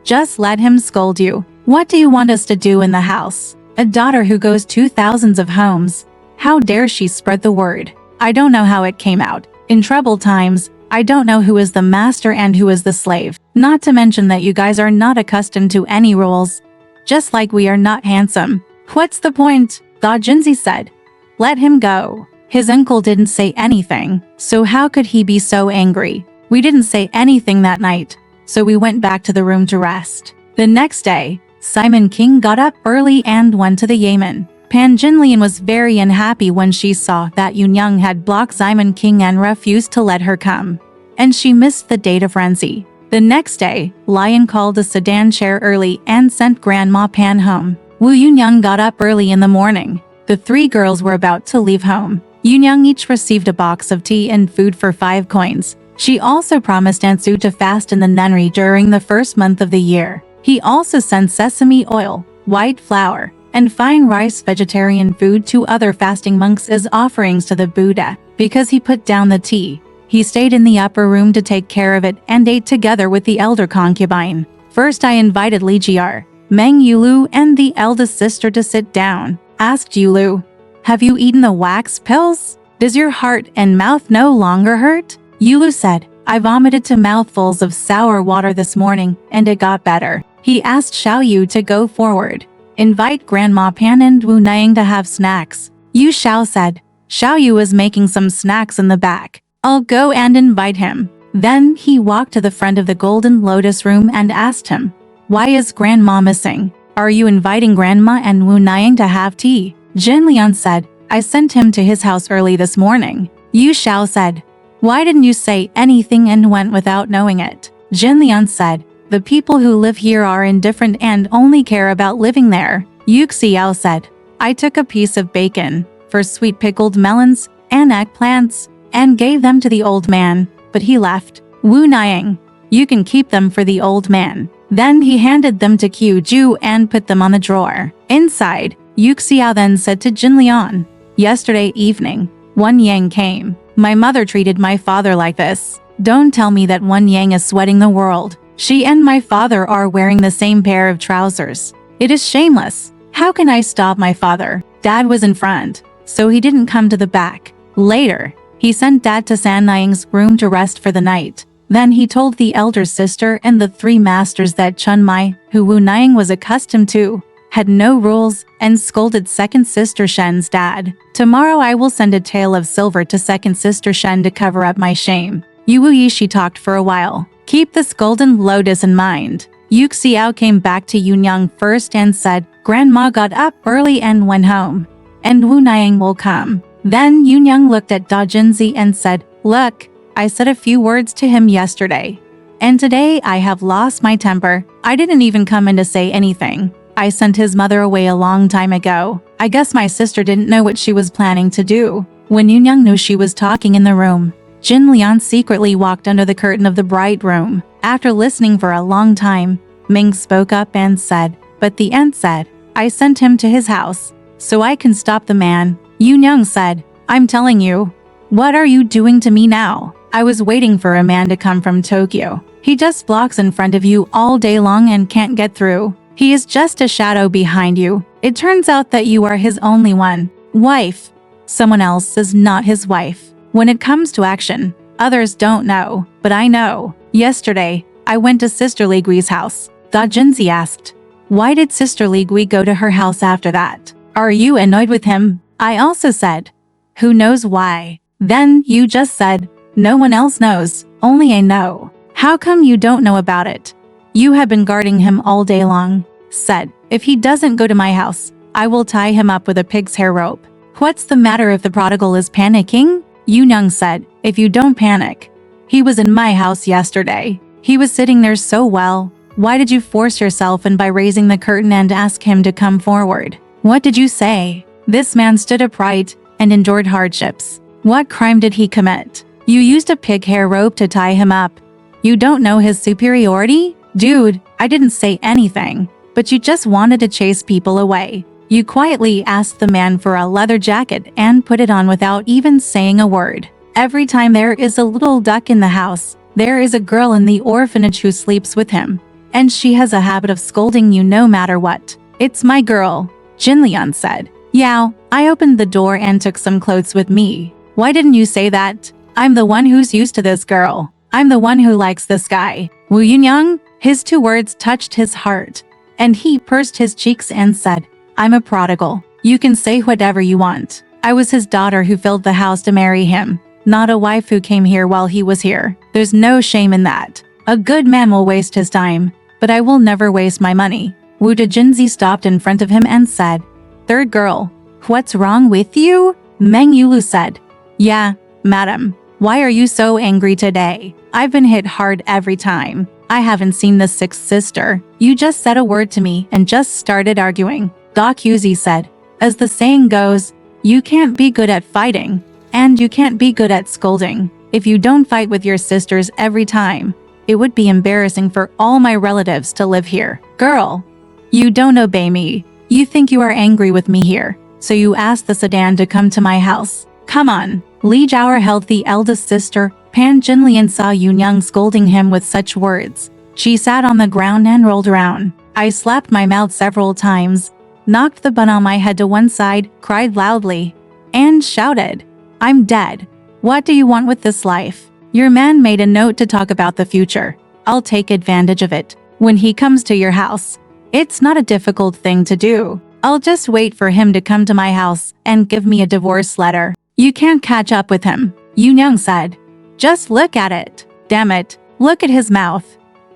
Just let him scold you. What do you want us to do in the house? A daughter who goes to thousands of homes. How dare she spread the word? I don't know how it came out. In troubled times, I don't know who is the master and who is the slave. Not to mention that you guys are not accustomed to any rules. Just like we are not handsome. What's the point? Da Jinzi said. Let him go. His uncle didn't say anything, so how could he be so angry? We didn't say anything that night, so we went back to the room to rest. The next day, Simon King got up early and went to the Yamen. Pan Jinlian was very unhappy when she saw that Yunyang had blocked Simon King and refused to let her come. And she missed the date of Renzi. The next day, Lion called a sedan chair early and sent Grandma Pan home. Wu Yunyang got up early in the morning. The 3 girls were about to leave home. Yunyang each received a box of tea and food for 5 coins. She also promised Ansu to fast in the nunnery during the first month of the year. He also sent sesame oil, white flour, and fine rice vegetarian food to other fasting monks as offerings to the Buddha. Because he put down the tea, he stayed in the upper room to take care of it and ate together with the elder concubine. First I invited Li Jiar, Meng Yulu and the eldest sister to sit down. Asked Yulu, have you eaten the wax pills? Does your heart and mouth no longer hurt? Yulu said, I vomited 2 mouthfuls of sour water this morning and it got better. He asked Xiao Yu to go forward. Invite Grandma Pan and Wu Niang to have snacks. Yu Xiao said, Xiao Yu is making some snacks in the back. I'll go and invite him. Then he walked to the front of the Golden Lotus room and asked him, why is Grandma missing? Are you inviting Grandma and Wu Niang to have tea? Jin Lian said, I sent him to his house early this morning. Yu Xiao said, why didn't you say anything and went without knowing it? Jin Lian said, the people who live here are indifferent and only care about living there. Yu Xiao said, I took a piece of bacon for sweet pickled melons and eggplants and gave them to the old man, but he left. Wu Niang, you can keep them for the old man. Then he handed them to Qiu Ju and put them on the drawer. Inside, Yu Xiao then said to Jin Lian, yesterday evening, Wen Yang came. My mother treated my father like this. Don't tell me that Wen Yang is sweating the world. She and my father are wearing the same pair of trousers. It is shameless. How can I stop my father? Dad was in front, so he didn't come to the back. Later, he sent Dad to San Niang's room to rest for the night. Then he told the elder sister and the 3 masters that Chun Mai, who Wu Niang was accustomed to, had no rules and scolded second sister Shen's dad. Tomorrow I will send a tael of silver to second sister Shen to cover up my shame. Yu Wu Yishi talked for a while. Keep this golden lotus in mind. Yu Xiao came back to Yunyang first and said, Grandma got up early and went home. And Wu Niang will come. Then Yunyang looked at Da Jinzi and said, look, I said a few words to him yesterday. And today I have lost my temper. I didn't even come in to say anything. I sent his mother away a long time ago. I guess my sister didn't know what she was planning to do. When Yunyang knew she was talking in the room, Jin Lian secretly walked under the curtain of the bright room. After listening for a long time, Ming spoke up and said, but the aunt said, I sent him to his house, so I can stop the man. Yunyang said, I'm telling you. What are you doing to me now? I was waiting for a man to come from Tokyo. He just blocks in front of you all day long and can't get through. He is just a shadow behind you. It turns out that you are his only one wife. Someone else is not his wife. When it comes to action, others don't know, but I know. Yesterday, I went to Sister Li Gui's house. Da Jinzi asked, why did Sister Li Gui go to her house after that? Are you annoyed with him? I also said, who knows why? Then you just said, no one else knows, only I know. How come you don't know about it? You have been guarding him all day long. Said, if he doesn't go to my house, I will tie him up with a pig's hair rope. What's the matter if the prodigal is panicking? Yoon said, if you don't panic. He was in my house yesterday. He was sitting there so well. Why did you force yourself in by raising the curtain and ask him to come forward? What did you say? This man stood upright and endured hardships. What crime did he commit? You used a pig hair rope to tie him up. You don't know his superiority? Dude, I didn't say anything, but you just wanted to chase people away. You quietly asked the man for a leather jacket and put it on without even saying a word. Every time there is a little duck in the house, there is a girl in the orphanage who sleeps with him. And she has a habit of scolding you no matter what. It's my girl, Jin said. Yeah, I opened the door and took some clothes with me. Why didn't you say that? I'm the one who's used to this girl. I'm the one who likes this guy. Woo Yoon? His two words touched his heart, and he pursed his cheeks and said, I'm a prodigal. You can say whatever you want. I was his daughter who filled the house to marry him, not a wife who came here while he was here. There's no shame in that. A good man will waste his time, but I will never waste my money. Woo Jinzi stopped in front of him and said, Third girl, what's wrong with you? Meng Yulu said, Yeah, madam. Why are you so angry today? I've been hit hard every time. I haven't seen the sixth sister. You just said a word to me and just started arguing. Doc Yuzi said, as the saying goes, you can't be good at fighting, and you can't be good at scolding. If you don't fight with your sisters every time, it would be embarrassing for all my relatives to live here. Girl, you don't obey me. You think you are angry with me here, so you asked the sedan to come to my house. Come on. Li Jiao held the eldest sister, Pan Jinlian saw Yoon scolding him with such words. She sat on the ground and rolled around. I slapped my mouth several times, knocked the bun on my head to one side, cried loudly, and shouted, I'm dead. What do you want with this life? Your man made a note to talk about the future. I'll take advantage of it. When he comes to your house, it's not a difficult thing to do. I'll just wait for him to come to my house and give me a divorce letter. You can't catch up with him, Yoon said. Just look at it. Damn it, look at his mouth.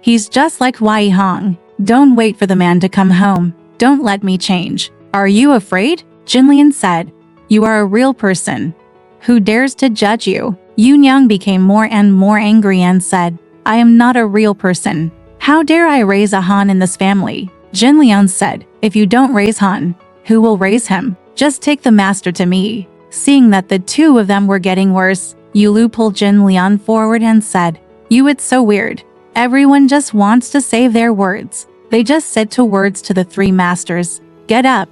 He's just like Wei Hong. Don't wait for the man to come home. Don't let me change. Are you afraid? Jinlian said. You are a real person. Who dares to judge you? Yoon became more and more angry and said, I am not a real person. How dare I raise a Han in this family? Jinlian said, if you don't raise Han, who will raise him? Just take the master to me. Seeing that the two of them were getting worse, Yulu pulled Jinlian forward and said, it's so weird. Everyone just wants to save their words. They just said two words to the three masters. Get up.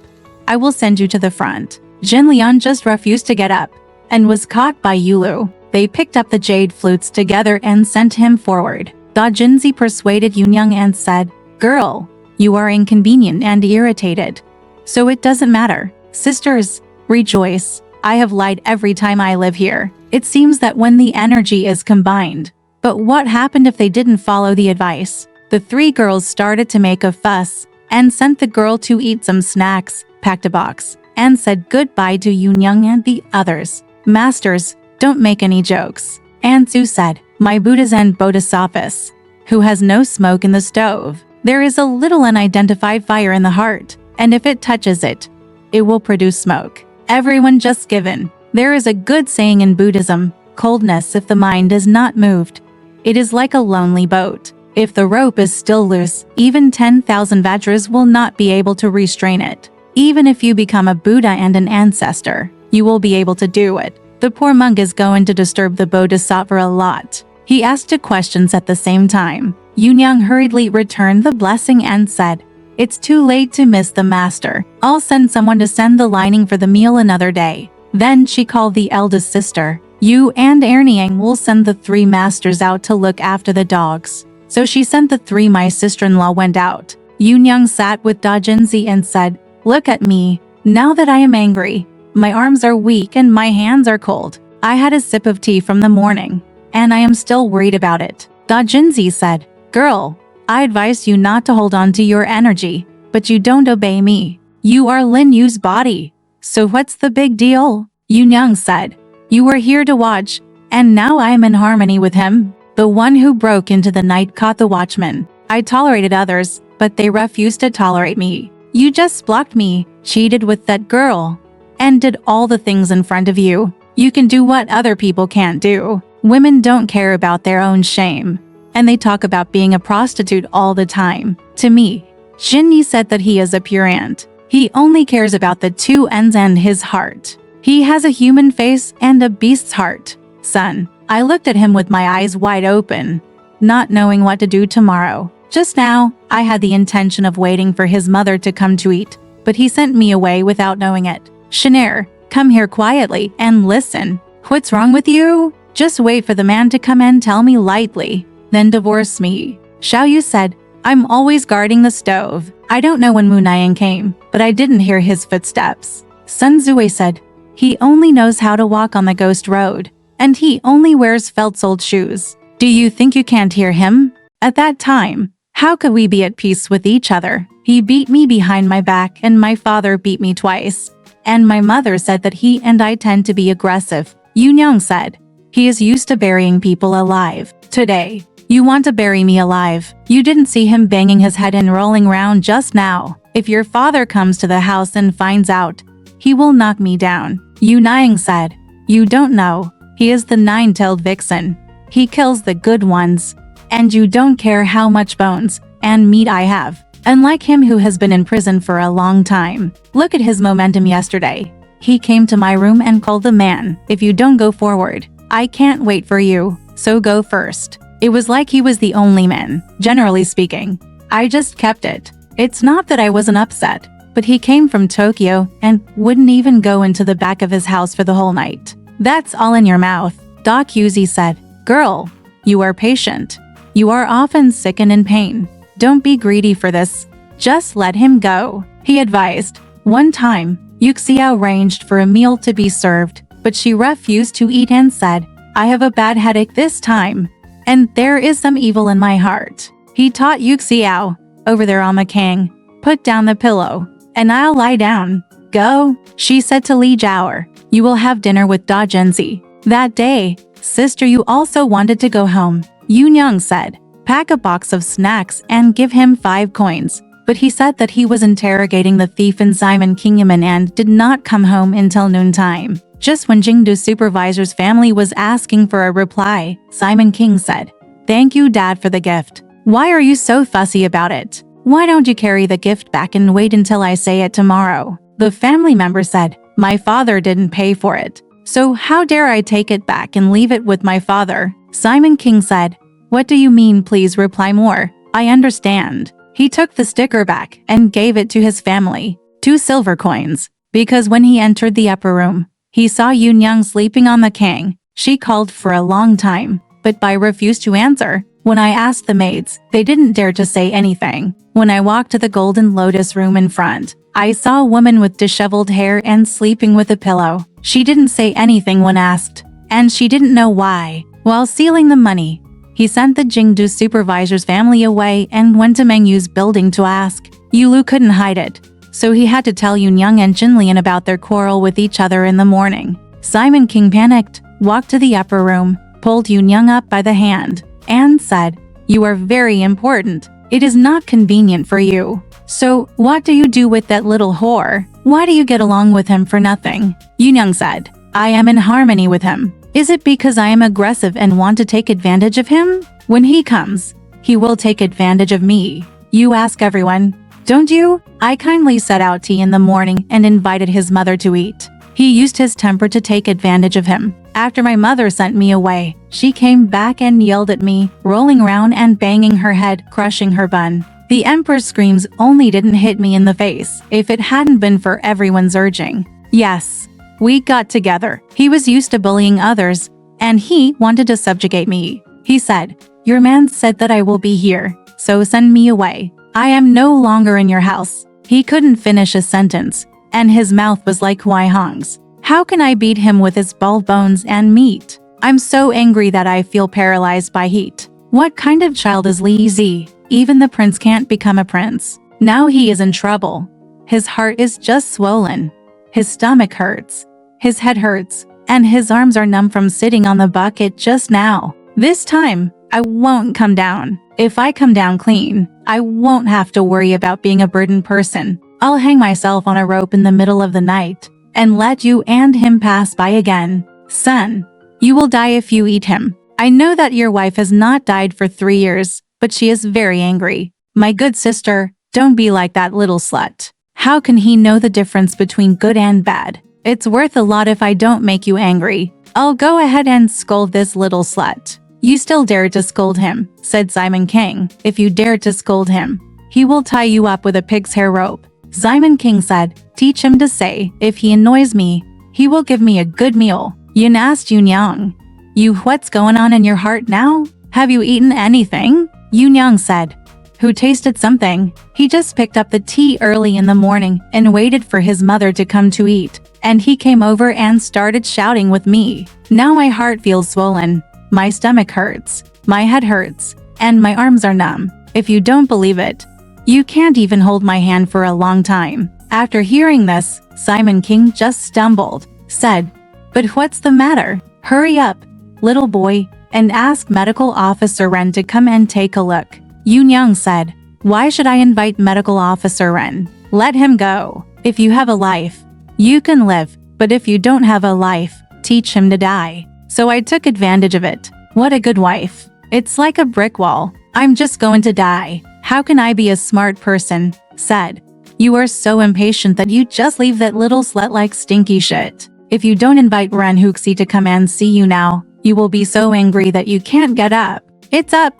I will send you to the front. Jinlian just refused to get up and was caught by Yulu. They picked up the jade flutes together and sent him forward. Da Jinzi persuaded Yoon and said, Girl, you are inconvenient and irritated. So it doesn't matter. Sisters, rejoice. I have lied every time I live here. It seems that when the energy is combined. But what happened if they didn't follow the advice? The three girls started to make a fuss and sent the girl to eat some snacks, packed a box, and said goodbye to Yoon and the others. Masters, don't make any jokes. Ansu said, my Buddha's and Bodhisattvas, who has no smoke in the stove. There is a little unidentified fire in the heart, and if it touches it, it will produce smoke. Everyone just give in. There is a good saying in Buddhism, coldness if the mind is not moved. It is like a lonely boat. If the rope is still loose, even 10,000 Vajras will not be able to restrain it. Even if you become a Buddha and an ancestor, you will be able to do it. The poor monk is going to disturb the Bodhisattva a lot. He asked two questions at the same time. Yoon hurriedly returned the blessing and said, it's too late to miss the master. I'll send someone to send the lining for the meal another day. Then she called the eldest sister. You and Erniang will send the three masters out to look after the dogs. So she sent the three. My sister-in-law went out. Yoon sat with Da Jinzi and said, look at me. Now that I am angry, my arms are weak and my hands are cold. I had a sip of tea from the morning, and I am still worried about it. Da Jinzi said, girl, I advise you not to hold on to your energy, but you don't obey me. You are Lin Yu's body. So what's the big deal? Yoon said, you were here to watch, and now I am in harmony with him. The one who broke into the night caught the watchman. I tolerated others, but they refused to tolerate me. You just blocked me, cheated with that girl, and did all the things in front of you. You can do what other people can't do. Women don't care about their own shame. And they talk about being a prostitute all the time. To me, Jin said that he is a pure ant. He only cares about the two ends and his heart. He has a human face and a beast's heart. Son, I looked at him with my eyes wide open, not knowing what to do tomorrow. Just now, I had the intention of waiting for his mother to come to eat, but he sent me away without knowing it. Shanair, come here quietly and listen. What's wrong with you? Just wait for the man to come and tell me lightly, then divorce me. Xiao Yu said, I'm always guarding the stove. I don't know when Mu Nian came, but I didn't hear his footsteps. Sun Zui said, he only knows how to walk on the ghost road, and he only wears felt-soled shoes. Do you think you can't hear him? At that time, how could we be at peace with each other? He beat me behind my back and my father beat me twice. And my mother said that he and I tend to be aggressive. Yunyang said, he is used to burying people alive. Today, you want to bury me alive. You didn't see him banging his head and rolling around just now. If your father comes to the house and finds out, he will knock me down. Yunayang said, you don't know. He is the nine-tailed vixen. He kills the good ones. And you don't care how much bones and meat I have. Unlike him who has been in prison for a long time. Look at his momentum yesterday. He came to my room and called the man, if you don't go forward, I can't wait for you, so go first. It was like he was the only man, generally speaking. I just kept it. It's not that I wasn't upset, but he came from Tokyo and wouldn't even go into the back of his house for the whole night. That's all in your mouth. Doc Yuzi said, girl, you are patient. You are often sick and in pain. Don't be greedy for this. Just let him go. He advised. One time, Yuxiao arranged for a meal to be served, but she refused to eat and said, I have a bad headache this time, and there is some evil in my heart. He taught Yuxiao, over there on the king, put down the pillow, and I'll lie down. Go, she said to Li Jiaoer. You will have dinner with Da Zhenzi. That day, sister, you also wanted to go home. Yunyang said, pack a box of snacks and give him 5 coins. But he said that he was interrogating the thief in Simon Kingyaman and did not come home until noontime. Just when Jingdu's supervisor's family was asking for a reply, Simon King said, thank you, Dad, for the gift. Why are you so fussy about it? Why don't you carry the gift back and wait until I say it tomorrow? The family member said, my father didn't pay for it. So how dare I take it back and leave it with my father? Simon King said, what do you mean? Please reply more. I understand. He took the sticker back and gave it to his family, 2 silver coins, because when he entered the upper room, he saw Yunyang sleeping on the king. She called for a long time, but Bai refused to answer. When I asked the maids, they didn't dare to say anything. When I walked to the Golden Lotus room in front, I saw a woman with disheveled hair and sleeping with a pillow. She didn't say anything when asked, and she didn't know why. While sealing the money, he sent the Jingdu supervisor's family away and went to Mengyu's building to ask. Yulu couldn't hide it, so he had to tell Yunyang and Jinlian about their quarrel with each other in the morning. Simon King panicked, walked to the upper room, pulled Yunyang up by the hand, and said, you are very important. It is not convenient for you. So, what do you do with that little whore? Why do you get along with him for nothing? Yunyang said, I am in harmony with him. Is it because I am aggressive and want to take advantage of him? When he comes, he will take advantage of me. You ask everyone, don't you? I kindly set out tea in the morning and invited his mother to eat. He used his temper to take advantage of him. After my mother sent me away, she came back and yelled at me, rolling around and banging her head, crushing her bun. The emperor's screams only didn't hit me in the face if it hadn't been for everyone's urging. Yes. We got together. He was used to bullying others, and he wanted to subjugate me. He said, your man said that I will be here, so send me away. I am no longer in your house. He couldn't finish a sentence, and his mouth was like Huai Hong's. How can I beat him with his ball bones and meat? I'm so angry that I feel paralyzed by heat. What kind of child is Li Zi? Even the prince can't become a prince. Now he is in trouble. His heart is just swollen. His stomach hurts. His head hurts, and his arms are numb from sitting on the bucket just now. This time, I won't come down. If I come down clean, I won't have to worry about being a burdened person. I'll hang myself on a rope in the middle of the night, and let you and him pass by again. Son, you will die if you eat him. I know that your wife has not died for 3 years, but she is very angry. My good sister, don't be like that little slut. How can he know the difference between good and bad? It's worth a lot if I don't make you angry. I'll go ahead and scold this little slut. You still dare to scold him, said Simon King. If you dare to scold him, he will tie you up with a pig's hair rope. Simon King said, teach him to say, if he annoys me, he will give me a good meal. Yun asked Yunyang, you, what's going on in your heart now? Have you eaten anything? Yunyang said, who tasted something. He just picked up the tea early in the morning and waited for his mother to come to eat. And he came over and started shouting with me. Now my heart feels swollen. My stomach hurts. My head hurts. And my arms are numb. If you don't believe it, you can't even hold my hand for a long time. After hearing this, Simon King just stumbled, said, but what's the matter? Hurry up, little boy, and ask Medical Officer Ren to come and take a look. Yunyang said, why should I invite Medical Officer Ren? Let him go. If you have a life, you can live, but if you don't have a life, teach him to die. So I took advantage of it. What a good wife. It's like a brick wall. I'm just going to die. How can I be a smart person? Said. You are so impatient that you just leave that little slut like stinky shit. If you don't invite Ren Huxi to come and see you now, you will be so angry that you can't get up. It's up,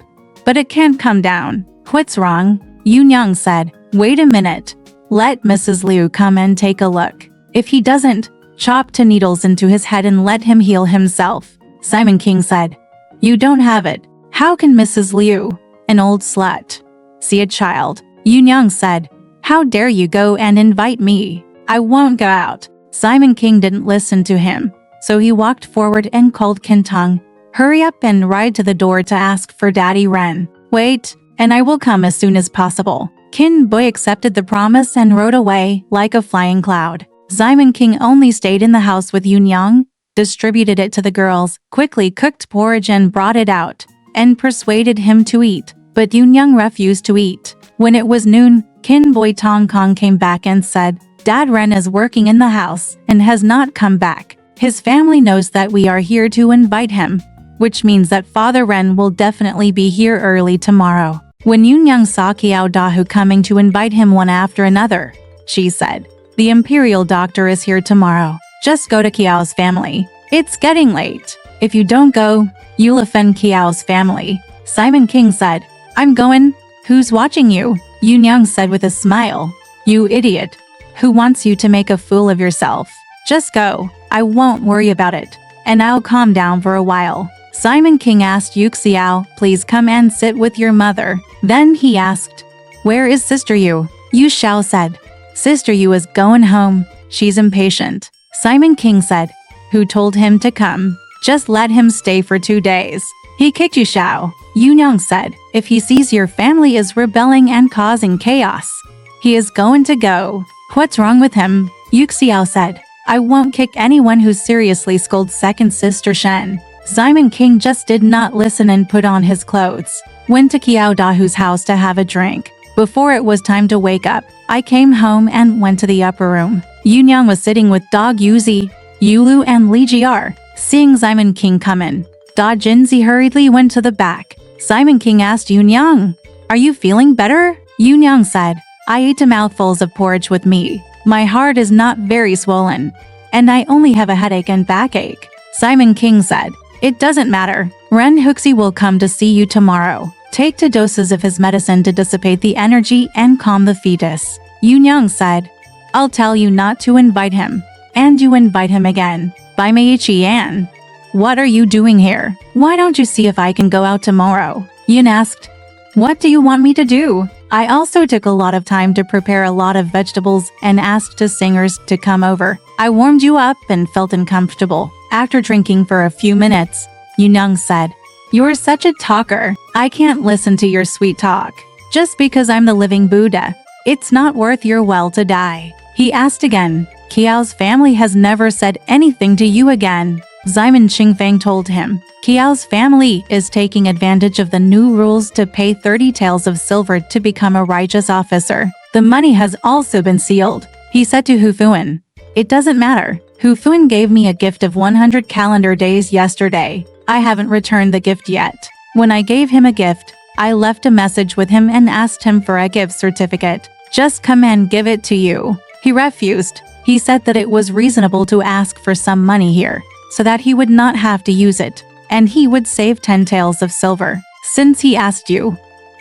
but it can't come down. What's wrong? Yunyang said. Wait a minute. Let Mrs. Liu come and take a look. If he doesn't, chop 2 needles into his head and let him heal himself. Simon King said. You don't have it. How can Mrs. Liu, an old slut, see a child? Yunyang said. How dare you go and invite me? I won't go out. Simon King didn't listen to him, so he walked forward and called Kintong. Hurry up and ride to the door to ask for Daddy Ren. Wait, and I will come as soon as possible. Kin Boy accepted the promise and rode away like a flying cloud. Simon King only stayed in the house with Yunyang, distributed it to the girls, quickly cooked porridge and brought it out, and persuaded him to eat. But Yunyang refused to eat. When it was noon, Kin Boy Tong Kong came back and said, Dad Ren is working in the house and has not come back. His family knows that we are here to invite him, which means that Father Ren will definitely be here early tomorrow. When Yunyang saw Kiao Dahu coming to invite him one after another, she said, the Imperial Doctor is here tomorrow. Just go to Kiao's family. It's getting late. If you don't go, you'll offend Kiao's family. Simon King said, I'm going. Who's watching you? Yunyang said with a smile. You idiot. Who wants you to make a fool of yourself? Just go. I won't worry about it. And I'll calm down for a while. Simon King asked Yu Xiao, please come and sit with your mother. Then he asked, where is Sister Yu? Yu Xiao said, Sister Yu is going home. She's impatient. Simon King said, who told him to come? Just let him stay for 2 days. He kicked Yu Xiao. Yunyang said, if he sees your family is rebelling and causing chaos, he is going to go. What's wrong with him? Yu Xiao said, I won't kick anyone who seriously scolds second sister Shen. Simon King just did not listen and put on his clothes. Went to Kiao Dahu's house to have a drink. Before it was time to wake up, I came home and went to the upper room. Yunyang was sitting with Dog Yuzi, Yulu and Li Jiar. Seeing Simon King come in, Da Jinzi hurriedly went to the back. Simon King asked Yunyang, are you feeling better? Yunyang said, I ate mouthfuls of porridge with me. My heart is not very swollen, and I only have a headache and backache. Simon King said, it doesn't matter. Ren Huxi will come to see you tomorrow. Take 2 doses of his medicine to dissipate the energy and calm the fetus. Yunyang said, I'll tell you not to invite him. And you invite him again. By Mei Qian. What are you doing here? Why don't you see if I can go out tomorrow? Yun asked. What do you want me to do? I also took a lot of time to prepare a lot of vegetables and asked 2 singers to come over. I warmed you up and felt uncomfortable. After drinking for a few minutes, Yunyang said, you're such a talker. I can't listen to your sweet talk. Just because I'm the living Buddha, it's not worth your while to die. He asked again, Kiao's family has never said anything to you again. Simon Qingfang told him, Kiao's family is taking advantage of the new rules to pay 30 taels of silver to become a righteous officer. The money has also been sealed. He said to Hu Fuan, It doesn't matter. Hu Fuan gave me a gift of 100 calendar days yesterday. I haven't returned the gift yet. When I gave him a gift, I left a message with him and asked him for a gift certificate. Just come and give it to you. He refused. He said that it was reasonable to ask for some money here, so that he would not have to use it, and he would save 10 taels of silver. Since he asked you,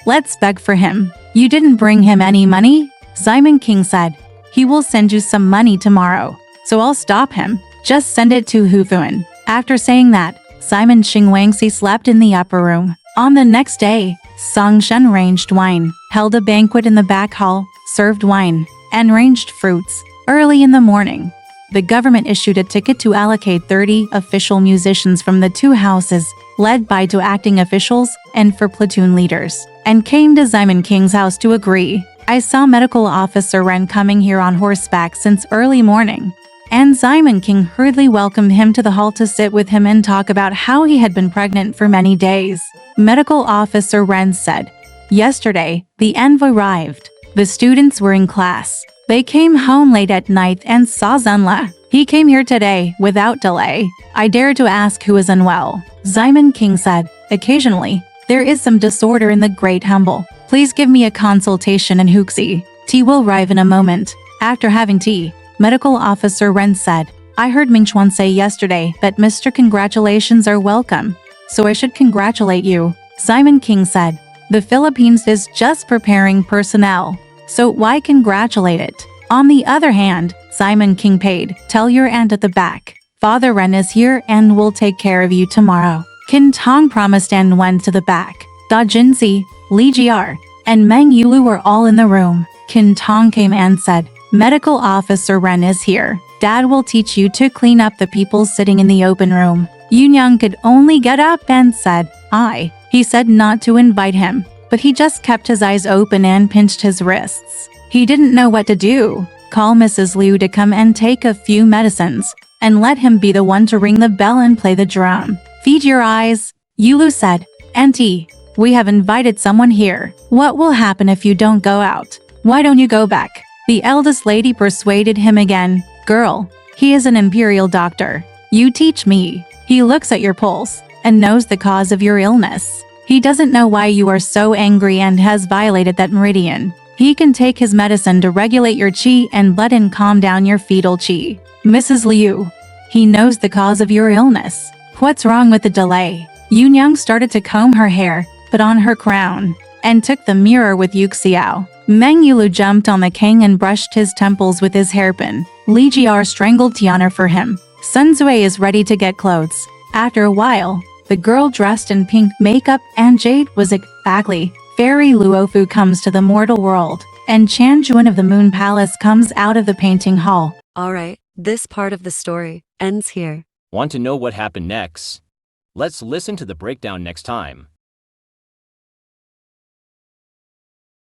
let's beg for him. You didn't bring him any money? Simon King said. He will send you some money tomorrow, so I'll stop him. Just send it to Hu Fuan. After saying that, Simon Xingwangxi slept in the upper room. On the next day, Songshen arranged wine, held a banquet in the back hall, served wine, and arranged fruits. Early in the morning, the government issued a ticket to allocate 30 official musicians from the two houses, led by two acting officials and for platoon leaders, and came to Simon King's house to agree. I saw Medical Officer Ren coming here on horseback since early morning, and Simon King hurriedly welcomed him to the hall to sit with him and talk about how he had been pregnant for many days. Medical Officer Ren said, yesterday, the envoy arrived. The students were in class. They came home late at night and saw Zenla. He came here today, without delay. I dare to ask who is unwell. Simon King said, occasionally, there is some disorder in the Great Humble. Please give me a consultation in Huxi. Tea will arrive in a moment. After having tea, Medical Officer Ren said, I heard Mingchuan say yesterday that Mr. Congratulations are welcome, so I should congratulate you. Simon King said, the Philippines is just preparing personnel, so why congratulate it? On the other hand, Simon King paid, tell your aunt at the back. Father Ren is here and will take care of you tomorrow. Qin Tong promised and went to the back. Da Jinzi, Li Jiar, and Meng Yulu were all in the room. Qin Tong came and said, Medical Officer Ren is here. Dad will teach you to clean up the people sitting in the open room. Yunyang could only get up and said, I. He said not to invite him, but he just kept his eyes open and pinched his wrists. He didn't know what to do. Call Mrs. Liu to come and take a few medicines, and let him be the one to ring the bell and play the drum. Feed your eyes, Yulu said. Auntie, we have invited someone here. What will happen if you don't go out? Why don't you go back? The eldest lady persuaded him again. Girl, he is an imperial doctor. You teach me. He looks at your pulse and knows the cause of your illness. He doesn't know why you are so angry and has violated that meridian. He can take his medicine to regulate your qi and blood and calm down your fetal qi. Mrs. Liu, he knows the cause of your illness. What's wrong with the delay? Yunyang started to comb her hair, put on her crown, and took the mirror with Yuxiao. Meng Yulu jumped on the king and brushed his temples with his hairpin. Li Jiar strangled Tiana for him. Sun Zui is ready to get clothes. After a while, the girl dressed in pink makeup and jade was exactly. Fairy Luofu comes to the mortal world, and Chan Juan of the Moon Palace comes out of the painting hall. Alright, this part of the story ends here. Want to know what happened next? Let's listen to the breakdown next time.